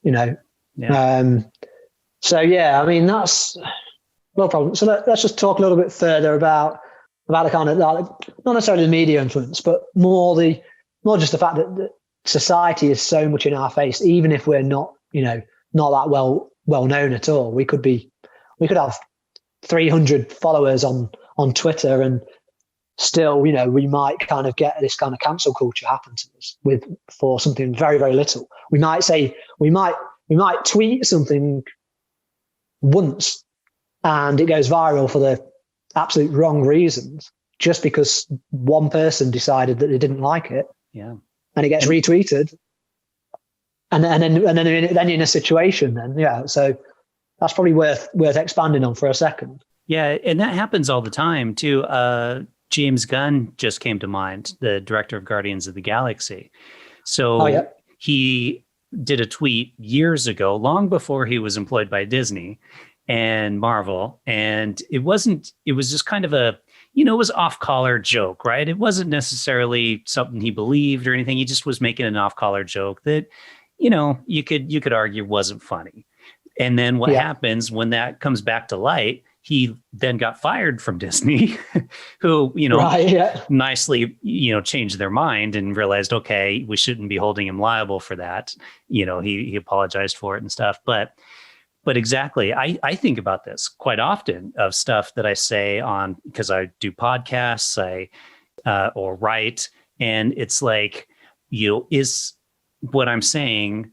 Yeah. So yeah, I mean, that's no problem. So let's just talk a little bit further about the kind of, not necessarily the media influence, but more just the fact that society is so much in our face, even if we're not that well known at all. We could have 300 followers on Twitter, and still, we might kind of get this kind of cancel culture happen to us for something very, very little. We might tweet something once and it goes viral for the absolute wrong reasons, just because one person decided that they didn't like it. Yeah. And it gets retweeted. And then you're in a situation then. Yeah. So that's probably worth expanding on for a second. Yeah. And that happens all the time too. James Gunn just came to mind, the director of Guardians of the Galaxy. So he did a tweet years ago, long before he was employed by Disney and Marvel. And it was just kind of it was off-collar joke, right? It wasn't necessarily something he believed or anything. He just was making an off-collar joke that, you could argue wasn't funny. And then what happens when that comes back to light? He then got fired from Disney, who, nicely, changed their mind and realized, okay, we shouldn't be holding him liable for that. He apologized for it and stuff. But but exactly. I think about this quite often of stuff that I say on, because I do podcasts, or write, and it's like, is what I'm saying,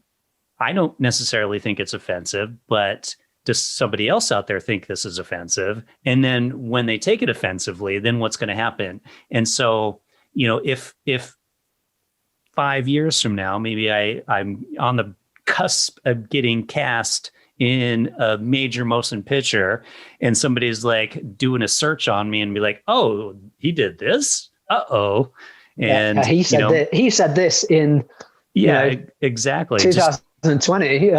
I don't necessarily think it's offensive, but does somebody else out there think this is offensive? And then when they take it offensively, then what's going to happen? And so, if 5 years from now, maybe I'm on the cusp of getting cast in a major motion picture, and somebody's like doing a search on me and be like, "Oh, he did this. Uh-oh." And he said this in exactly, 2020,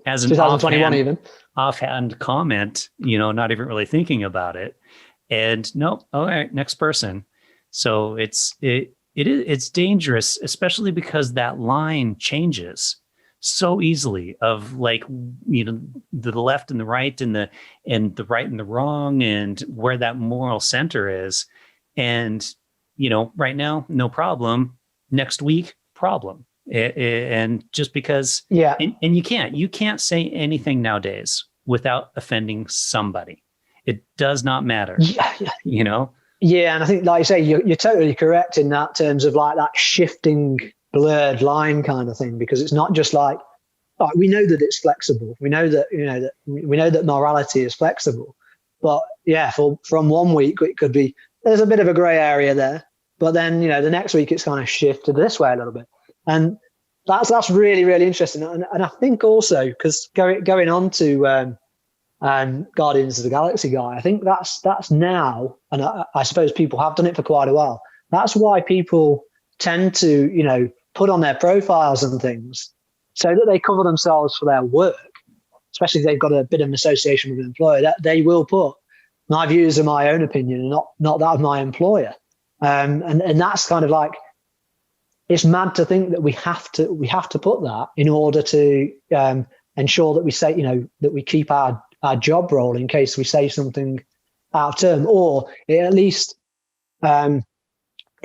as an 2021 even. Offhand comment, not even really thinking about it. And nope, all right, next person. So it's dangerous, especially because that line changes so easily of like, the left and the right and the right and the wrong, and where that moral center is. And right now, no problem. Next week, problem. And just because, and you can't say anything nowadays without offending somebody. It does not matter. Yeah, and I think, like you say, you're totally correct in that terms of like that shifting, blurred line kind of thing, because it's not just like we know that it's flexible. We know that we know that morality is flexible, but from 1 week it could be there's a bit of a grey area there, but then the next week it's kind of shifted this way a little bit, and that's really, really interesting. And I think also because going on to Guardians of the Galaxy guy, I think that's now, and I suppose people have done it for quite a while. That's why people tend to put on their profiles and things so that they cover themselves for their work, especially if they've got a bit of an association with an employer. That they will put, my views are my own opinion and not that of my employer. And that's kind of like, it's mad to think that we have to put that in order to ensure that we say, that we keep our job role in case we say something out of term, or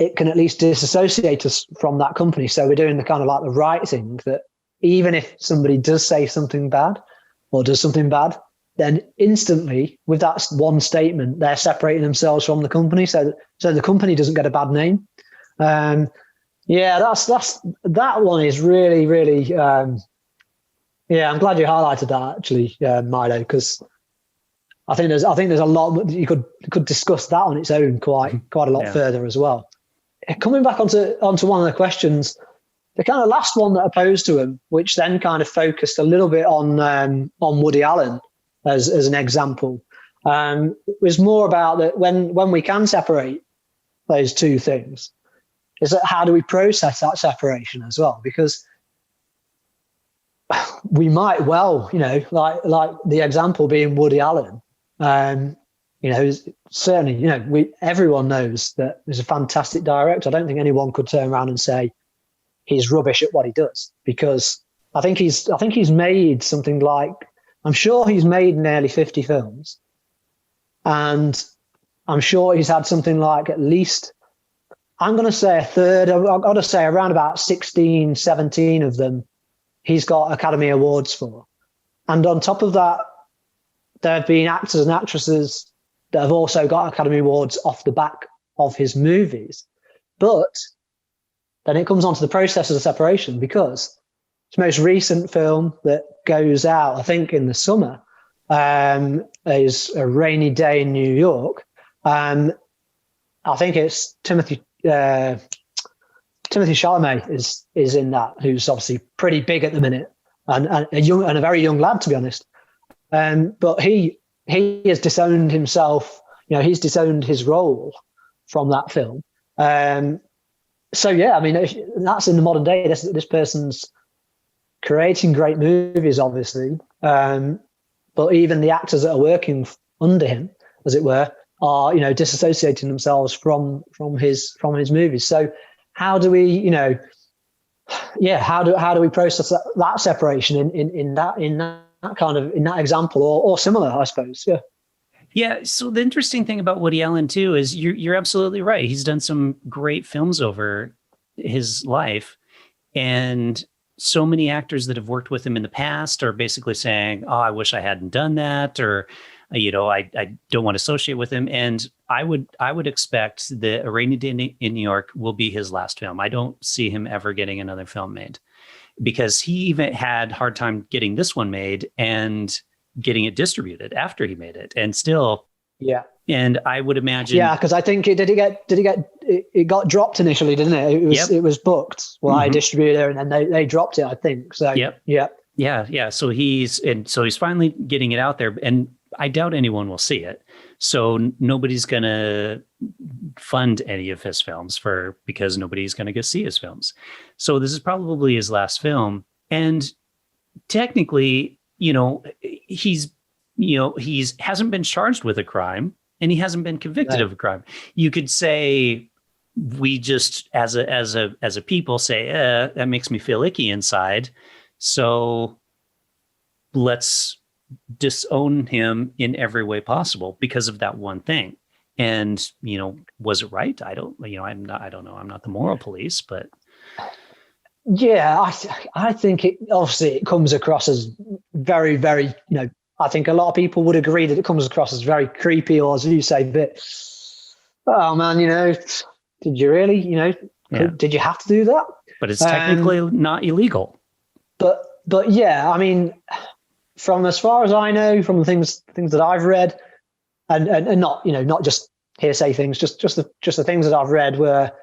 it can at least disassociate us from that company. So we're doing the kind of like the right thing, that even if somebody does say something bad or does something bad, then instantly with that one statement, they're separating themselves from the company. So the company doesn't get a bad name. That one is really, really, I'm glad you highlighted that actually, Milo, because I think there's a lot you could discuss that on its own quite a lot further as well. Coming back onto one of the questions, the kind of last one that I posed to him, which then kind of focused a little bit on Woody Allen as an example, was more about that when we can separate those two things, is that how do we process that separation as well? Because we might well, like the example being Woody Allen, certainly, everyone knows that he's a fantastic director. I don't think anyone could turn around and say he's rubbish at what he does, because I think he's made something like, I'm sure he's made nearly 50 films, and I'm sure he's had something like at least, I'm going to say a third, I've got to say around about 16, 17 of them he's got Academy Awards for. And on top of that, there have been actors and actresses that have also got Academy Awards off the back of his movies. But then it comes on to the process of the separation, because his most recent film that goes out, I think, in the summer, is A Rainy Day in New York. I think it's Timothy Chalamet is in that, who's obviously pretty big at the minute, and a very young lad, to be honest. But he has disowned himself. He's disowned his role from that film. So yeah, I mean, that's in the modern day. This person's creating great movies, obviously, but even the actors that are working under him, as it were, are disassociating themselves from his movies. So how do we how do we process that separation in that example or similar, I suppose? Yeah. So the interesting thing about Woody Allen too is you're absolutely right. He's done some great films over his life, and so many actors that have worked with him in the past are basically saying, "Oh, I wish I hadn't done that," or I don't want to associate with him. And I would expect that A Rainy Day in New York will be his last film. I don't see him ever getting another film made, because he even had a hard time getting this one made and getting it distributed after he made it, and still. Yeah. And I would imagine. Yeah, because I think it got dropped initially, didn't it? It was booked by a distributor, and then they dropped it, I think. So yeah. So he's finally getting it out there, and I doubt anyone will see it. So nobody's gonna fund any of his films because nobody's gonna go see his films. So this is probably his last film, and technically, he's hasn't been charged with a crime. And he hasn't been convicted of a crime. You could say we just, as a people, say, that makes me feel icky inside. So let's disown him in every way possible because of that one thing. And was it right? I don't know. I'm not the moral police, but yeah, I think it obviously it comes across as very, very I think a lot of people would agree that it comes across as very creepy, or as you say, but oh man, did you really, did you have to do that? But it's technically not illegal. But yeah, I mean, from as far as I know, from the things that I've read, and not not just hearsay things, just the things that I've read were,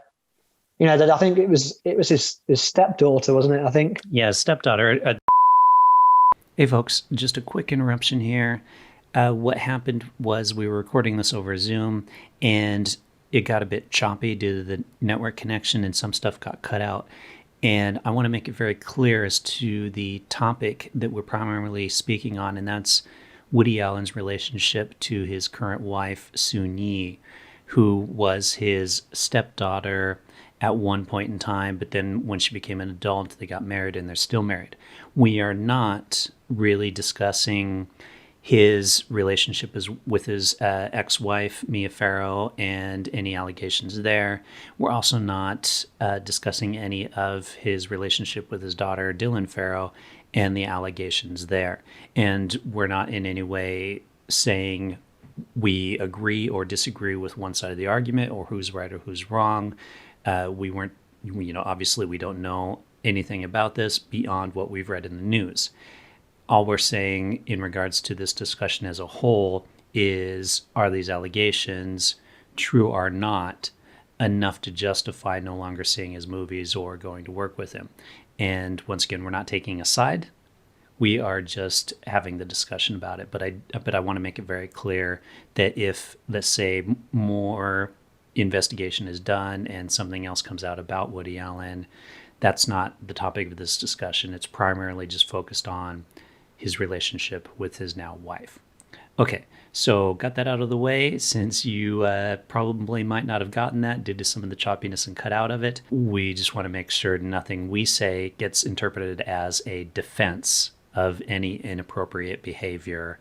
that I think it was his stepdaughter, wasn't it? I think. Yeah, stepdaughter. Hey folks, just a quick interruption here. What happened was we were recording this over Zoom, and it got a bit choppy due to the network connection, and some stuff got cut out. And I want to make it very clear as to the topic that we're primarily speaking on, and that's Woody Allen's relationship to his current wife, Soon Yi, who was his stepdaughter at one point in time, but then when she became an adult, they got married, and they're still married. We are not really discussing his relationship with his ex-wife, Mia Farrow, and any allegations there. We're also not discussing any of his relationship with his daughter, Dylan Farrow, and the allegations there. And we're not in any way saying we agree or disagree with one side of the argument, or who's right or who's wrong. We weren't, obviously we don't know anything about this beyond what we've read in the news. All we're saying in regards to this discussion as a whole is, are these allegations, true or not, enough to justify no longer seeing his movies or going to work with him? And once again, we're not taking a side. We are just having the discussion about it. But I want to make it very clear that if, let's say, more investigation is done and something else comes out about Woody Allen, that's not the topic of this discussion. It's primarily just focused on his relationship with his now wife. Okay, so got that out of the way. Since you probably might not have gotten that due to some of the choppiness and cut out of it, we just want to make sure nothing we say gets interpreted as a defense of any inappropriate behavior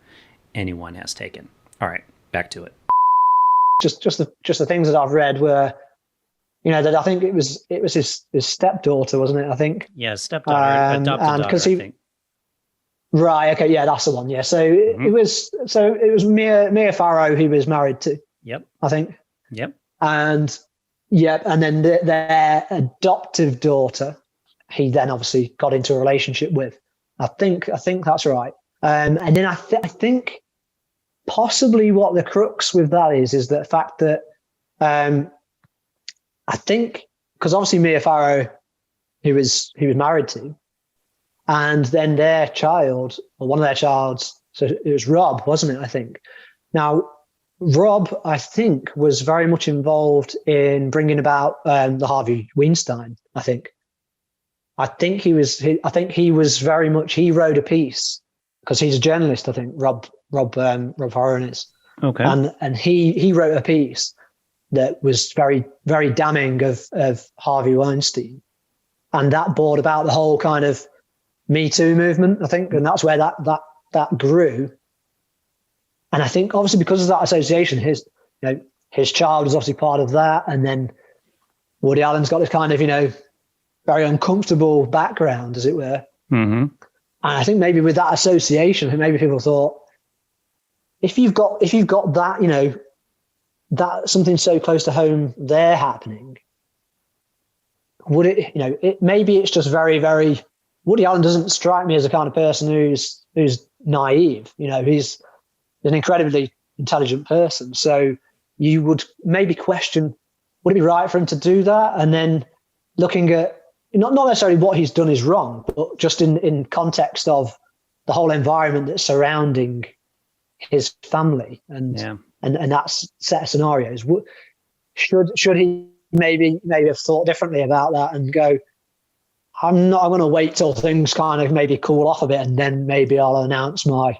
anyone has taken. All right, back to it. Just the things that I've read were, that I think it was his stepdaughter, wasn't it? I think. Yeah, stepdaughter, adopted daughter, I think. Right. Okay. Yeah, that's the one. Yeah. So it was Mia Farrow he was married to. Yep. I think. Yep. And then their adoptive daughter, he then obviously got into a relationship with. I think that's right. And then I think possibly what the crux with that is the fact that I think, because obviously Mia Farrow, he was married to, and then their child, or one of their childs, so it was Rob, wasn't it? I think. Now, Rob, I think, was very much involved in bringing about the Harvey Weinstein. I think he was very much. He wrote a piece because he's a journalist. I think Rob Horan is. Okay. And he wrote a piece that was very, very damning of Harvey Weinstein, and that brought about the whole kind of Me Too movement, I think, and that's where that grew. And I think obviously because of that association, his child is obviously part of that, and then Woody Allen's got this kind of very uncomfortable background, as it were. Mm-hmm. And I think maybe with that association, maybe people thought, if you've got that, you know, that something so close to home there happening, would it, you know, maybe it's just very, very, Woody Allen doesn't strike me as the kind of person who's naive. You know, he's an incredibly intelligent person. So you would maybe question, would it be right for him to do that? And then looking at, not necessarily what he's done is wrong, but just in context of the whole environment that's surrounding his family and that set of scenarios. Should he maybe have thought differently about that and go, I'm going to wait till things kind of maybe cool off a bit, and then maybe I'll announce my,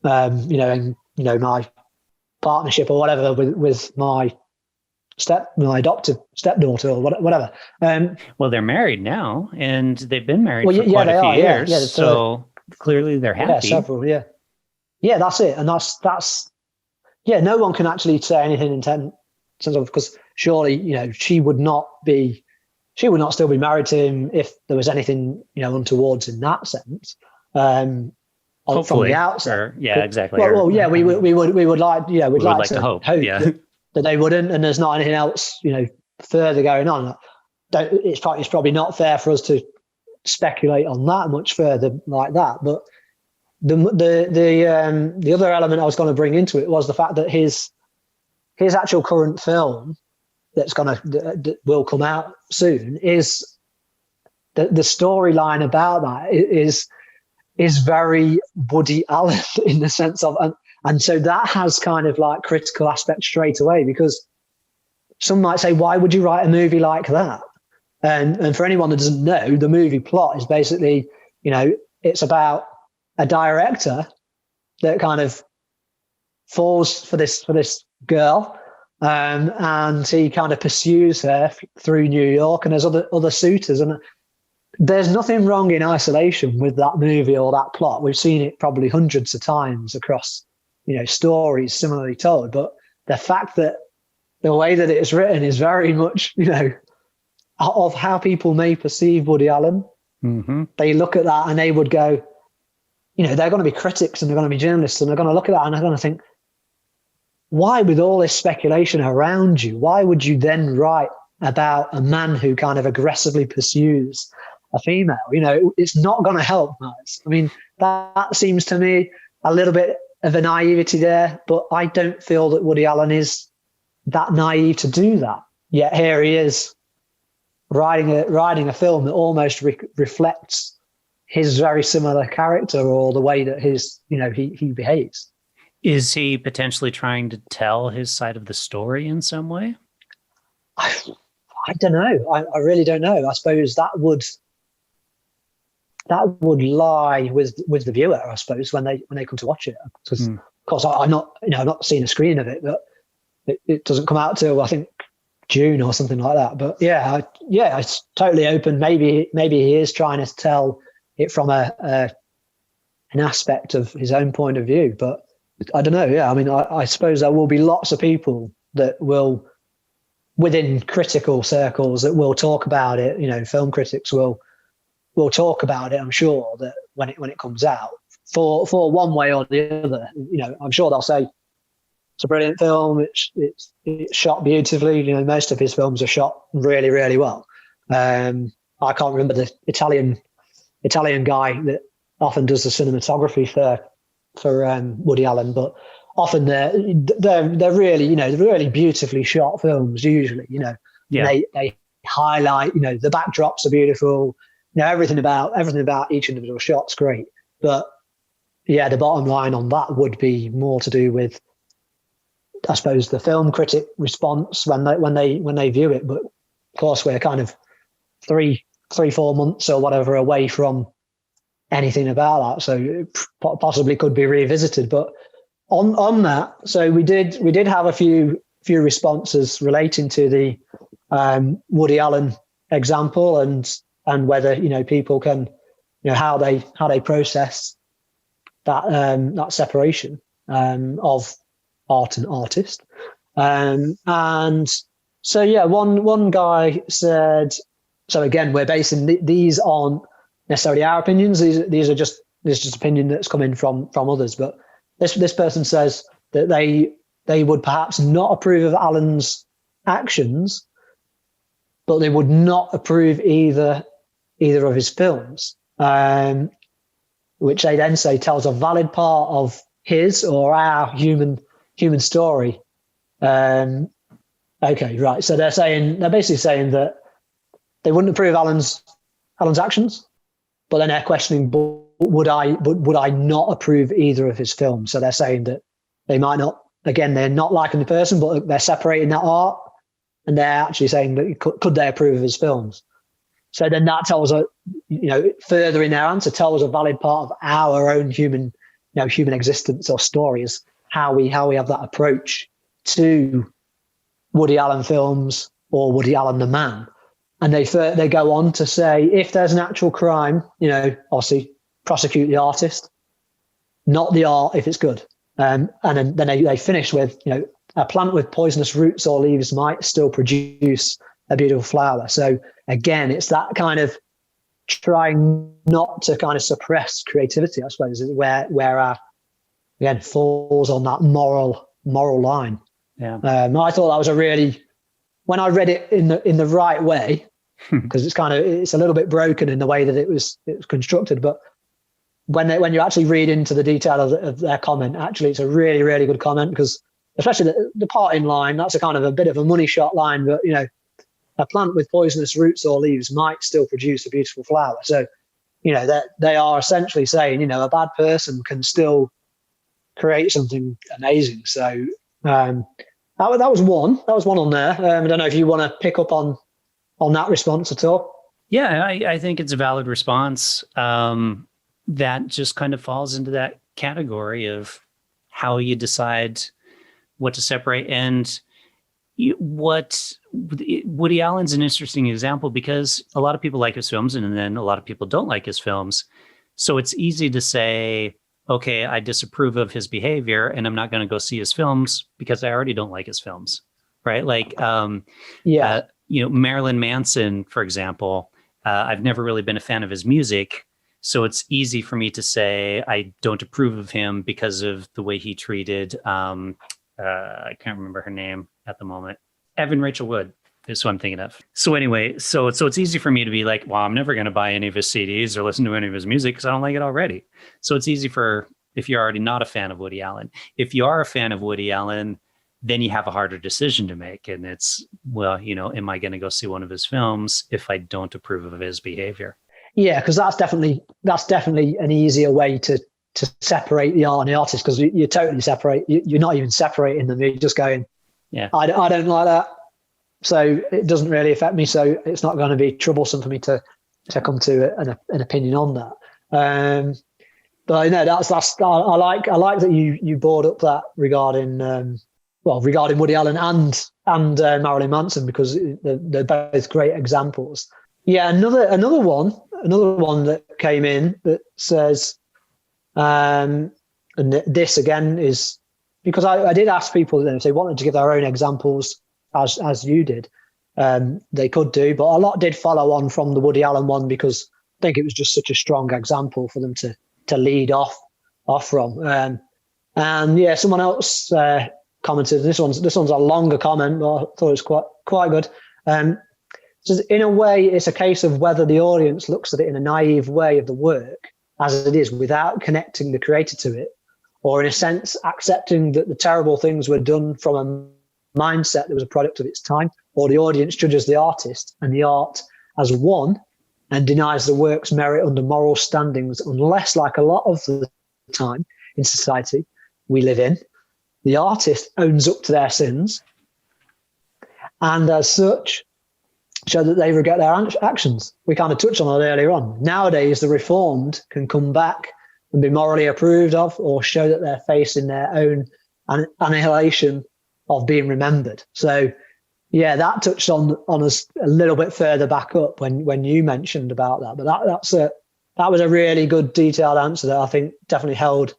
my partnership or whatever with my adoptive stepdaughter or whatever. Well, they're married now, and they've been married for yeah, quite a few years. Yeah, so clearly they're happy. Yeah, several. Yeah, that's it, and that's no one can actually say anything in terms of, because surely, you know, she would not still be married to him if there was anything, you know, untowards in that sense. Hopefully, from the outset. Exactly. Well, yeah, we would like, we'd like to hope that they wouldn't, and there's not anything else, you know, further going on. It's probably not fair for us to speculate on that much further like that. But the other element I was going to bring into it was the fact that his actual current film that will come out soon is the storyline about that is very Woody Allen in the sense of, and so that has kind of like critical aspects straight away, because some might say, why would you write a movie like that? And for anyone that doesn't know, the movie plot is basically, you know, it's about a director that kind of falls for this girl, and he kind of pursues her through New York, and there's other suitors, and there's nothing wrong in isolation with that movie or that plot. We've seen it probably hundreds of times across, you know, stories similarly told, but the fact that the way that it's written is very much, you know, of how people may perceive Woody Allen. Mm-hmm. They look at that and they would go, you know, they're going to be critics and they're going to be journalists, and they're going to look at that and they're going to think, why, with all this speculation around you, why would you then write about a man who kind of aggressively pursues a female? You know, it's not going to help matters. I mean, that seems to me a little bit of a naivety there, but I don't feel that Woody Allen is that naive to do that. Yet here he is writing a film that almost reflects his very similar character, or the way that he behaves. Is he potentially trying to tell his side of the story in some way? I don't know. I really don't know. I suppose that would lie with the viewer, I suppose, when they come to watch it. Because of course I've not seen a screen of it, but it doesn't come out till I think June or something like that. But it's totally open. Maybe he is trying to tell it from an aspect of his own point of view, but I don't know. Yeah, I mean, I suppose there will be lots of people that will, within critical circles, that will talk about it. You know, film critics will talk about it. I'm sure that when it comes out, for one way or the other, you know, I'm sure they'll say it's a brilliant film. It's shot beautifully. You know, most of his films are shot really, really well. I can't remember the Italian guy that often does the cinematography for Woody Allen, but often they're really, you know, they're really beautifully shot films usually, you know. Yeah. They highlight, you know, the backdrops are beautiful, you know, everything about each individual shot's great. But yeah, the bottom line on that would be more to do with, I suppose, the film critic response when they view it. But of course, we're kind of 3-4 months or whatever away from anything about that, so it possibly could be revisited. But on that, so we did have a few responses relating to the Woody Allen example, and whether, you know, people can, you know, how they process that separation of art and artist. And so one guy said, So again, we're basing these aren't necessarily our opinions. These are just opinion that's coming from others. But this person says that they would perhaps not approve of Alan's actions, but they would not approve either of his films, which they then say tells a valid part of his or our human story. Okay, right. So they're basically saying that they wouldn't approve Alan's actions, but then they're questioning, would I not approve either of his films? So they're saying that they might not. Again, they're not liking the person, but they're separating that art, and they're actually saying that could they approve of his films? So then that tells further in their answer tells a valid part of our own human existence or stories, how we have that approach to Woody Allen films or Woody Allen the man. And they go on to say, if there's an actual crime, obviously prosecute the artist, not the art if it's good. And then they finish with, a plant with poisonous roots or leaves might still produce a beautiful flower. So again, it's that kind of trying not to kind of suppress creativity, I suppose, where our, again, falls on that moral line. Yeah. I thought that was when I read it in the right way, because it's a little bit broken in the way that it was constructed, but when you actually read into the detail of their comment, actually it's a really, really good comment, because especially the parting line, that's a kind of a bit of a money shot line, but a plant with poisonous roots or leaves might still produce a beautiful flower. So, they are essentially saying, a bad person can still create something amazing. So that was one on there. I don't know if you want to pick up on that response at all. Yeah, I think it's a valid response. That just kind of falls into that category of how you decide what to separate. And Woody Allen's an interesting example, because a lot of people like his films and then a lot of people don't like his films. So it's easy to say, okay, I disapprove of his behavior and I'm not going to go see his films because I already don't like his films, right? Like, Marilyn Manson, for example, I've never really been a fan of his music. So it's easy for me to say I don't approve of him because of the way he treated, I can't remember her name at the moment. Evan Rachel Wood is who I'm thinking of. So anyway, so it's easy for me to be like, well, I'm never going to buy any of his CDs or listen to any of his music because I don't like it already. So it's easy if you're already not a fan of Woody Allen. If you are a fan of Woody Allen, then you have a harder decision to make. And it's, well, am I going to go see one of his films if I don't approve of his behavior? Yeah, because that's definitely an easier way to separate the art and the artist, because you totally separate. You're not even separating them. You're just going, yeah, I don't like that, so it doesn't really affect me. So it's not going to be troublesome for me to come to an opinion on that. But that's I like that you brought up that regarding Woody Allen and Marilyn Manson, because they're both great examples. Yeah, another one that came in that says, and this again is because I did ask people if they wanted to give their own examples as you did, they could do, but a lot did follow on from the Woody Allen one, because I think it was just such a strong example for them to lead off from. And yeah, someone else commented. This one's a longer comment, but I thought it was quite good. So in a way, it's a case of whether the audience looks at it in a naive way of the work as it is, without connecting the creator to it, or in a sense accepting that the terrible things were done from a mindset that was a product of its time, or the audience judges the artist and the art as one and denies the work's merit under moral standings, unless, like a lot of the time in society we live in, the artist owns up to their sins and as such show that they regret their actions. We kind of touched on it earlier on. Nowadays, the reformed can come back and be morally approved of, or show that they're facing their own annihilation of being remembered. So, yeah, that touched on us a little bit further back up when you mentioned about that. But that was a really good detailed answer that I think definitely held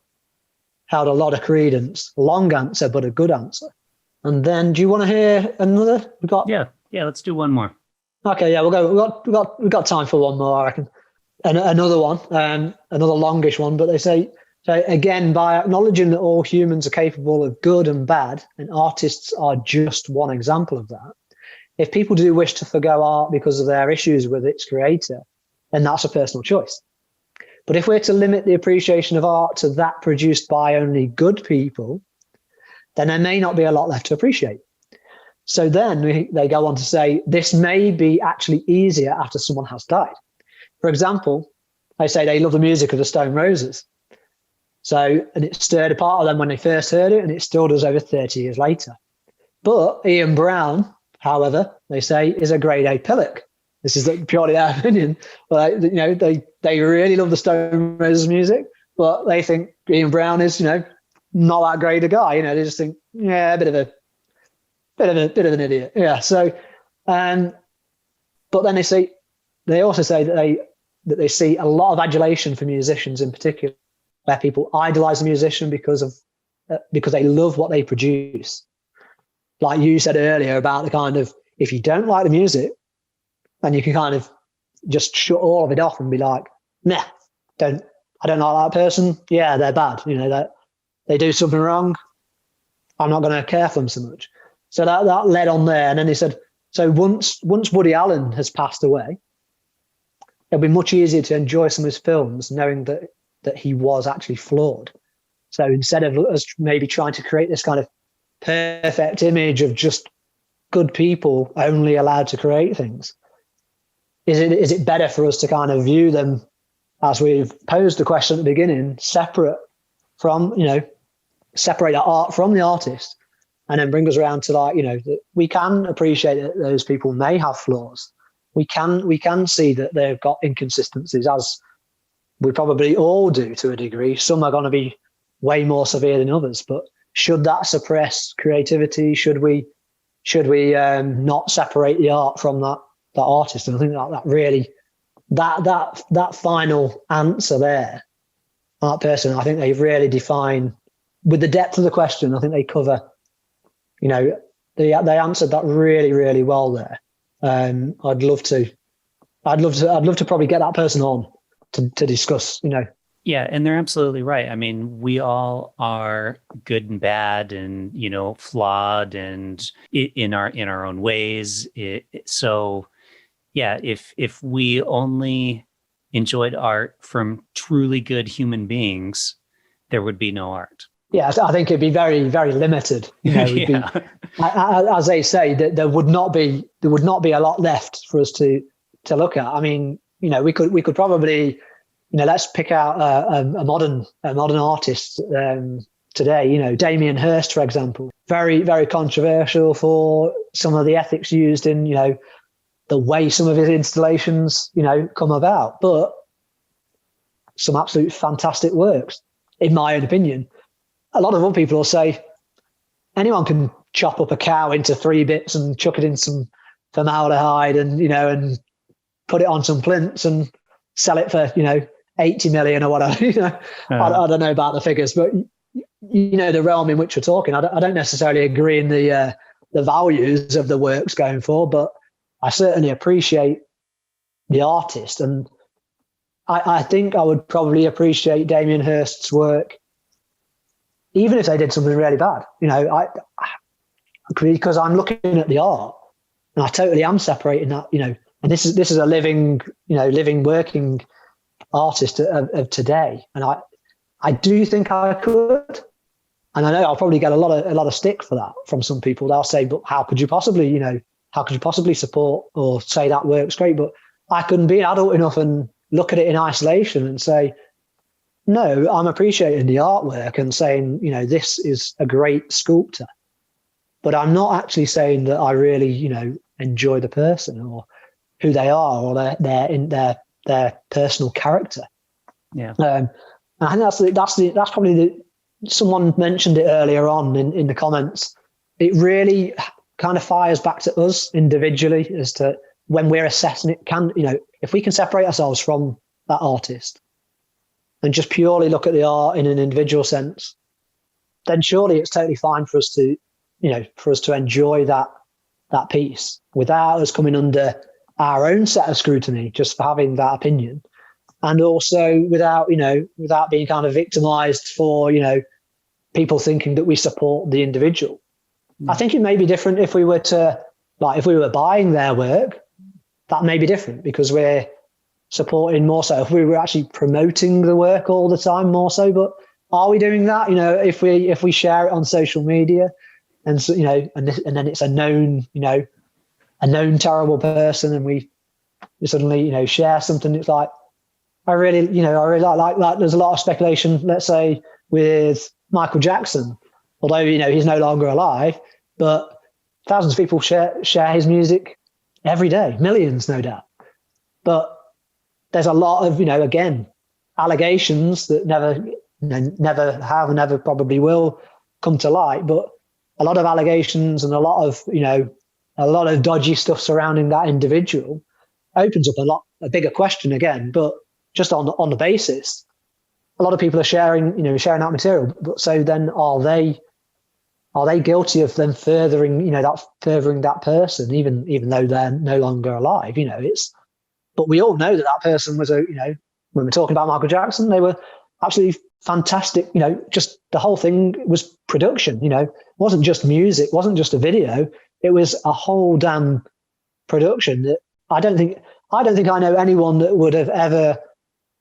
a lot of credence. A long answer, but a good answer. And then, do you want to hear another? Yeah, let's do one more. Okay, yeah, we'll go. We've got time for one more, I reckon. And another one, another longish one. But they say, so again, by acknowledging that all humans are capable of good and bad, and artists are just one example of that. If people do wish to forgo art because of their issues with its creator, then that's a personal choice. But if we're to limit the appreciation of art to that produced by only good people, then there may not be a lot left to appreciate. So then they go on to say, this may be actually easier after someone has died. For example, they say they love the music of the Stone Roses. So, and it stirred a part of them when they first heard it, and it still does over 30 years later. But Ian Brown, however, they say, is a grade A pillock. This is purely their opinion. But they really love the Stone Roses music, but they think Ian Brown is, not that great a guy. They just think, yeah, a bit of an idiot. Yeah. So, but then they also say that they see a lot of adulation for musicians in particular, where people idolize the musician because they love what they produce. Like you said earlier about the kind of, if you don't like the music, then you can kind of just shut all of it off and be like, nah, I don't like that person. Yeah, they're bad. That they do something wrong. I'm not going to care for them so much. So that led on there. And then he said, so once Woody Allen has passed away, it'll be much easier to enjoy some of his films knowing that he was actually flawed. So instead of us maybe trying to create this kind of perfect image of just good people only allowed to create things, is it better for us to kind of view them, as we've posed the question at the beginning, separate the art from the artist, and then bring us around to that we can appreciate that those people may have flaws. We can see that they've got inconsistencies, as we probably all do to a degree. Some are going to be way more severe than others, but should that suppress creativity? Should we not separate the art from that artist? And I think that really that final answer there, that person, I think they really define with the depth of the question. I think they cover, they answered that really, really well there. I'd love to probably get that person on to discuss, Yeah, and they're absolutely right. I mean, we all are good and bad and, flawed and in our own ways. So yeah, if we only enjoyed art from truly good human beings, there would be no art. Yeah, I think it'd be very, very limited. Yeah. As they say, that there would not be a lot left for us to look at. I mean, we could probably, let's pick out a modern artist today. Damien Hirst, for example, very, very controversial for some of the ethics used in the way some of his installations come about, but some absolute fantastic works, in my own opinion. A lot of other people will say anyone can chop up a cow into 3 bits and chuck it in some formaldehyde and and put it on some plinths and sell it for 80 million or whatever. I don't know about the figures, but the realm in which we're talking. I don't necessarily agree in the values of the works going for, but I certainly appreciate the artist, and I think I would probably appreciate Damien Hirst's work even if they did something really bad. Because I'm looking at the art and I totally am separating that. And this is a living working artist of today, and I do think I could, and I know I'll probably get a lot of stick for that from some people. They'll say, but how could you possibly support or say that work's great? But I couldn't be adult enough and look at it in isolation and say, no, I'm appreciating the artwork and saying, this is a great sculptor, but I'm not actually saying that I really, enjoy the person or who they are or their personal character. Yeah. And I think that's probably someone mentioned it earlier on in the comments. It really kind of fires back to us individually as to when we're assessing it. If we can separate ourselves from that artist and just purely look at the art in an individual sense, then surely it's totally fine for us to enjoy that piece without us coming under our own set of scrutiny just for having that opinion, and also without being kind of victimized for people thinking that we support the individual. I think it may be different if we were buying their work. That may be different because we're supporting more so. If we were actually promoting the work all the time, more so. But are we doing that? If we share it on social media, and so, and then it's a known terrible person, and we suddenly share something. It's like I really like that. There's a lot of speculation. Let's say with Michael Jackson, although he's no longer alive, but thousands of people share his music every day, millions, no doubt. But there's a lot of again, allegations that never have and never probably will come to light. But a lot of allegations and a lot of dodgy stuff surrounding that individual opens up a bigger question again. But just on the basis, a lot of people are sharing that material. But so then are they guilty of them furthering that person, even though they're no longer alive? But we all know that person was when we're talking about Michael Jackson, they were absolutely fantastic. Just the whole thing was production. It wasn't just music, wasn't just a video. It was a whole damn production that I don't think I know anyone that would have ever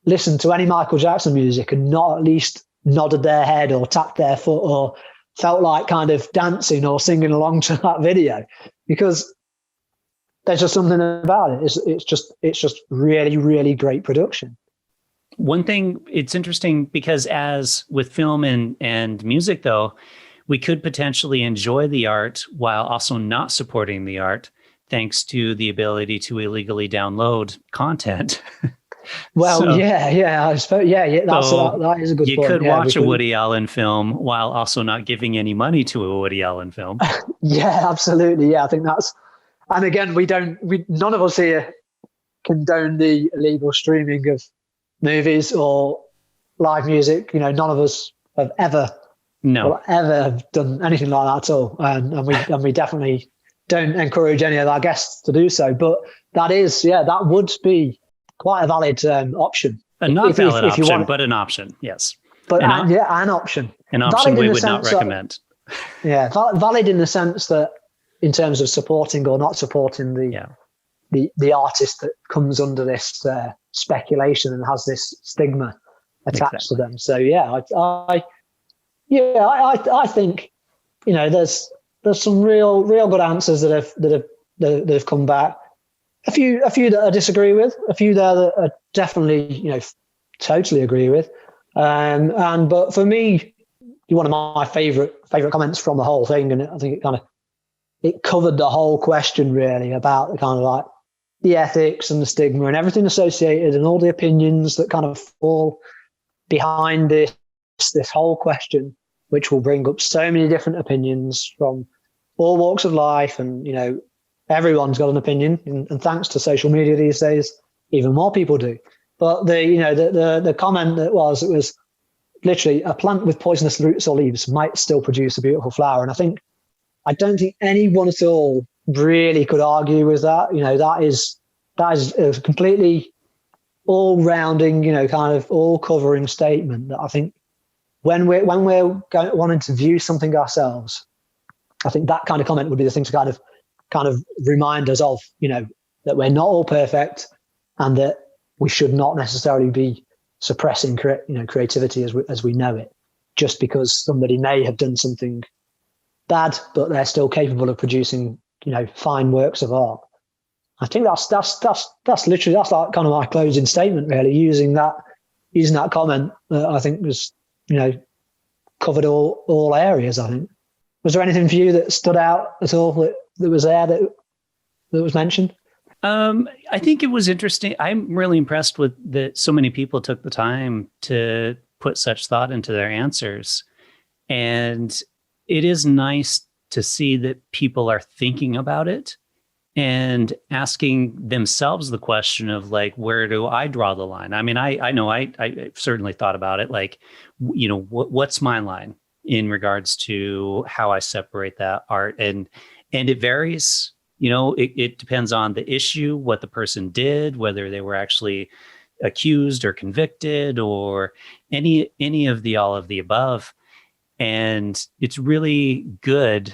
listened to any Michael Jackson music and not at least nodded their head or tapped their foot or felt like kind of dancing or singing along to that video, because there's just something about it. It's just really, really great production. One thing, it's interesting because as with film and music, though, we could potentially enjoy the art while also not supporting the art, thanks to the ability to illegally download content. Well, so, I suppose, that is a good point. You could watch a Woody Allen film while also not giving any money to a Woody Allen film. Yeah, absolutely. Yeah, I think that's, and again, none of us here condone the illegal streaming of movies or live music. None of us have ever done anything like that at all. And we definitely don't encourage any of our guests to do so. But that would be quite a valid option. A not valid option, but an option, yes. But an option. An option we would not recommend. Valid in the sense that in terms of supporting or not supporting the artist that comes under this speculation and has this stigma attached to them. So I think there's some real good answers that have come back. A few that I disagree with, a few there that I definitely totally agree with. But for me, one of my favorite comments from the whole thing, and I think it covered the whole question really about the kind of like the ethics and the stigma and everything associated and all the opinions that kind of fall behind this whole question, which will bring up so many different opinions from all walks of life. And, everyone's got an opinion, and thanks to social media these days, even more people do. But the comment it was literally a plant with poisonous roots or leaves might still produce a beautiful flower. And I don't think anyone at all really could argue with that. That is a completely all-rounding, kind of all-covering statement that I think when we're wanting to view something ourselves, I think that kind of comment would be the thing to kind of remind us of, that we're not all perfect and that we should not necessarily be suppressing creativity as we know it, just because somebody may have done something bad, but they're still capable of producing, fine works of art. I think that's literally like kind of my closing statement, really, using that comment that I think was, covered all areas. I think. Was there anything for you that stood out at all that was there that was mentioned? I think it was interesting. I'm really impressed with that so many people took the time to put such thought into their answers. And it is nice to see that people are thinking about it and asking themselves the question of like, where do I draw the line? I mean, I know I certainly thought about it, like, what's my line in regards to how I separate that art, and it varies it depends on the issue, what the person did, whether they were actually accused or convicted or any of the all of the above. And it's really good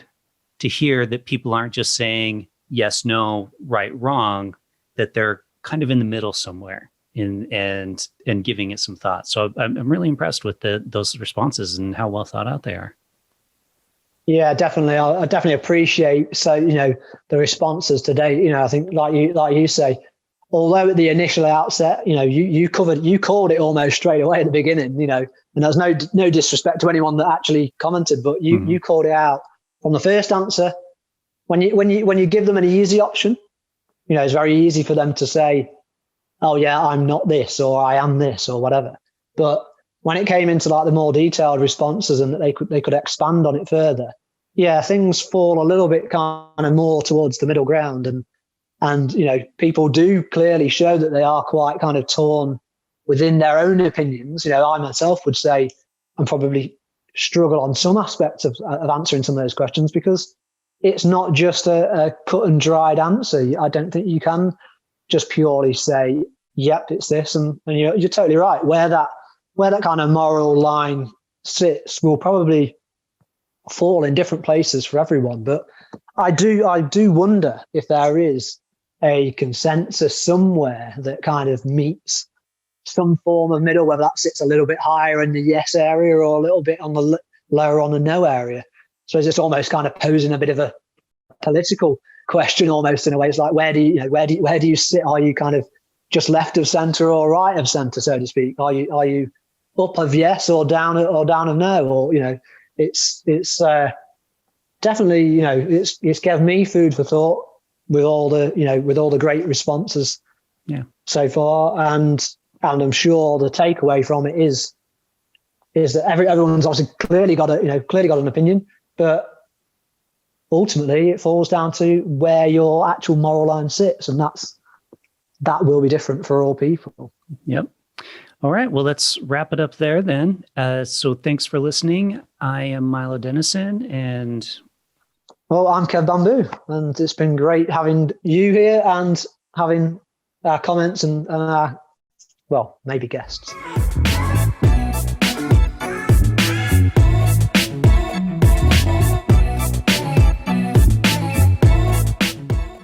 to hear that people aren't just saying yes, no, right, wrong, that they're kind of in the middle somewhere and giving it some thought. So I'm really impressed with those responses and how well thought out they are. Yeah, definitely. I definitely appreciate the responses today. I think like you say, although at the initial outset, you called it almost straight away at the beginning, and there's no disrespect to anyone that actually commented, but you called it out from the first answer. When you give them an easy option, it's very easy for them to say, oh yeah, I'm not this, or I am this, or whatever. But when it came into like the more detailed responses and that they could expand on it further, yeah, things fall a little bit kind of more towards the middle ground, and people do clearly show that they are quite kind of torn within their own opinions. I myself would say I'm probably struggle on some aspects of answering some of those questions, because it's not just a cut and dried answer. I don't think you can just purely say, yep, it's this. And you're totally right. Where that kind of moral line sits will probably fall in different places for everyone. But I do wonder if there is a consensus somewhere that kind of meets some form of middle, whether that sits a little bit higher in the yes area or a little bit on the lower on the no area. So it's just almost kind of posing a bit of a political question, almost in a way. It's like, where do you sit? Are you kind of just left of center or right of center, so to speak? Are you up of yes or down of no? Or it's definitely it's given me food for thought with all the great responses so far, and I'm sure the takeaway from it is that everyone's obviously clearly got an opinion, but ultimately it falls down to where your actual moral line sits, and that will be different for all people. Yep. All right. Well, let's wrap it up there then. So thanks for listening. I am Milo Denison, and well, I'm Kev Bamboo, and it's been great having you here and having our comments and maybe guests.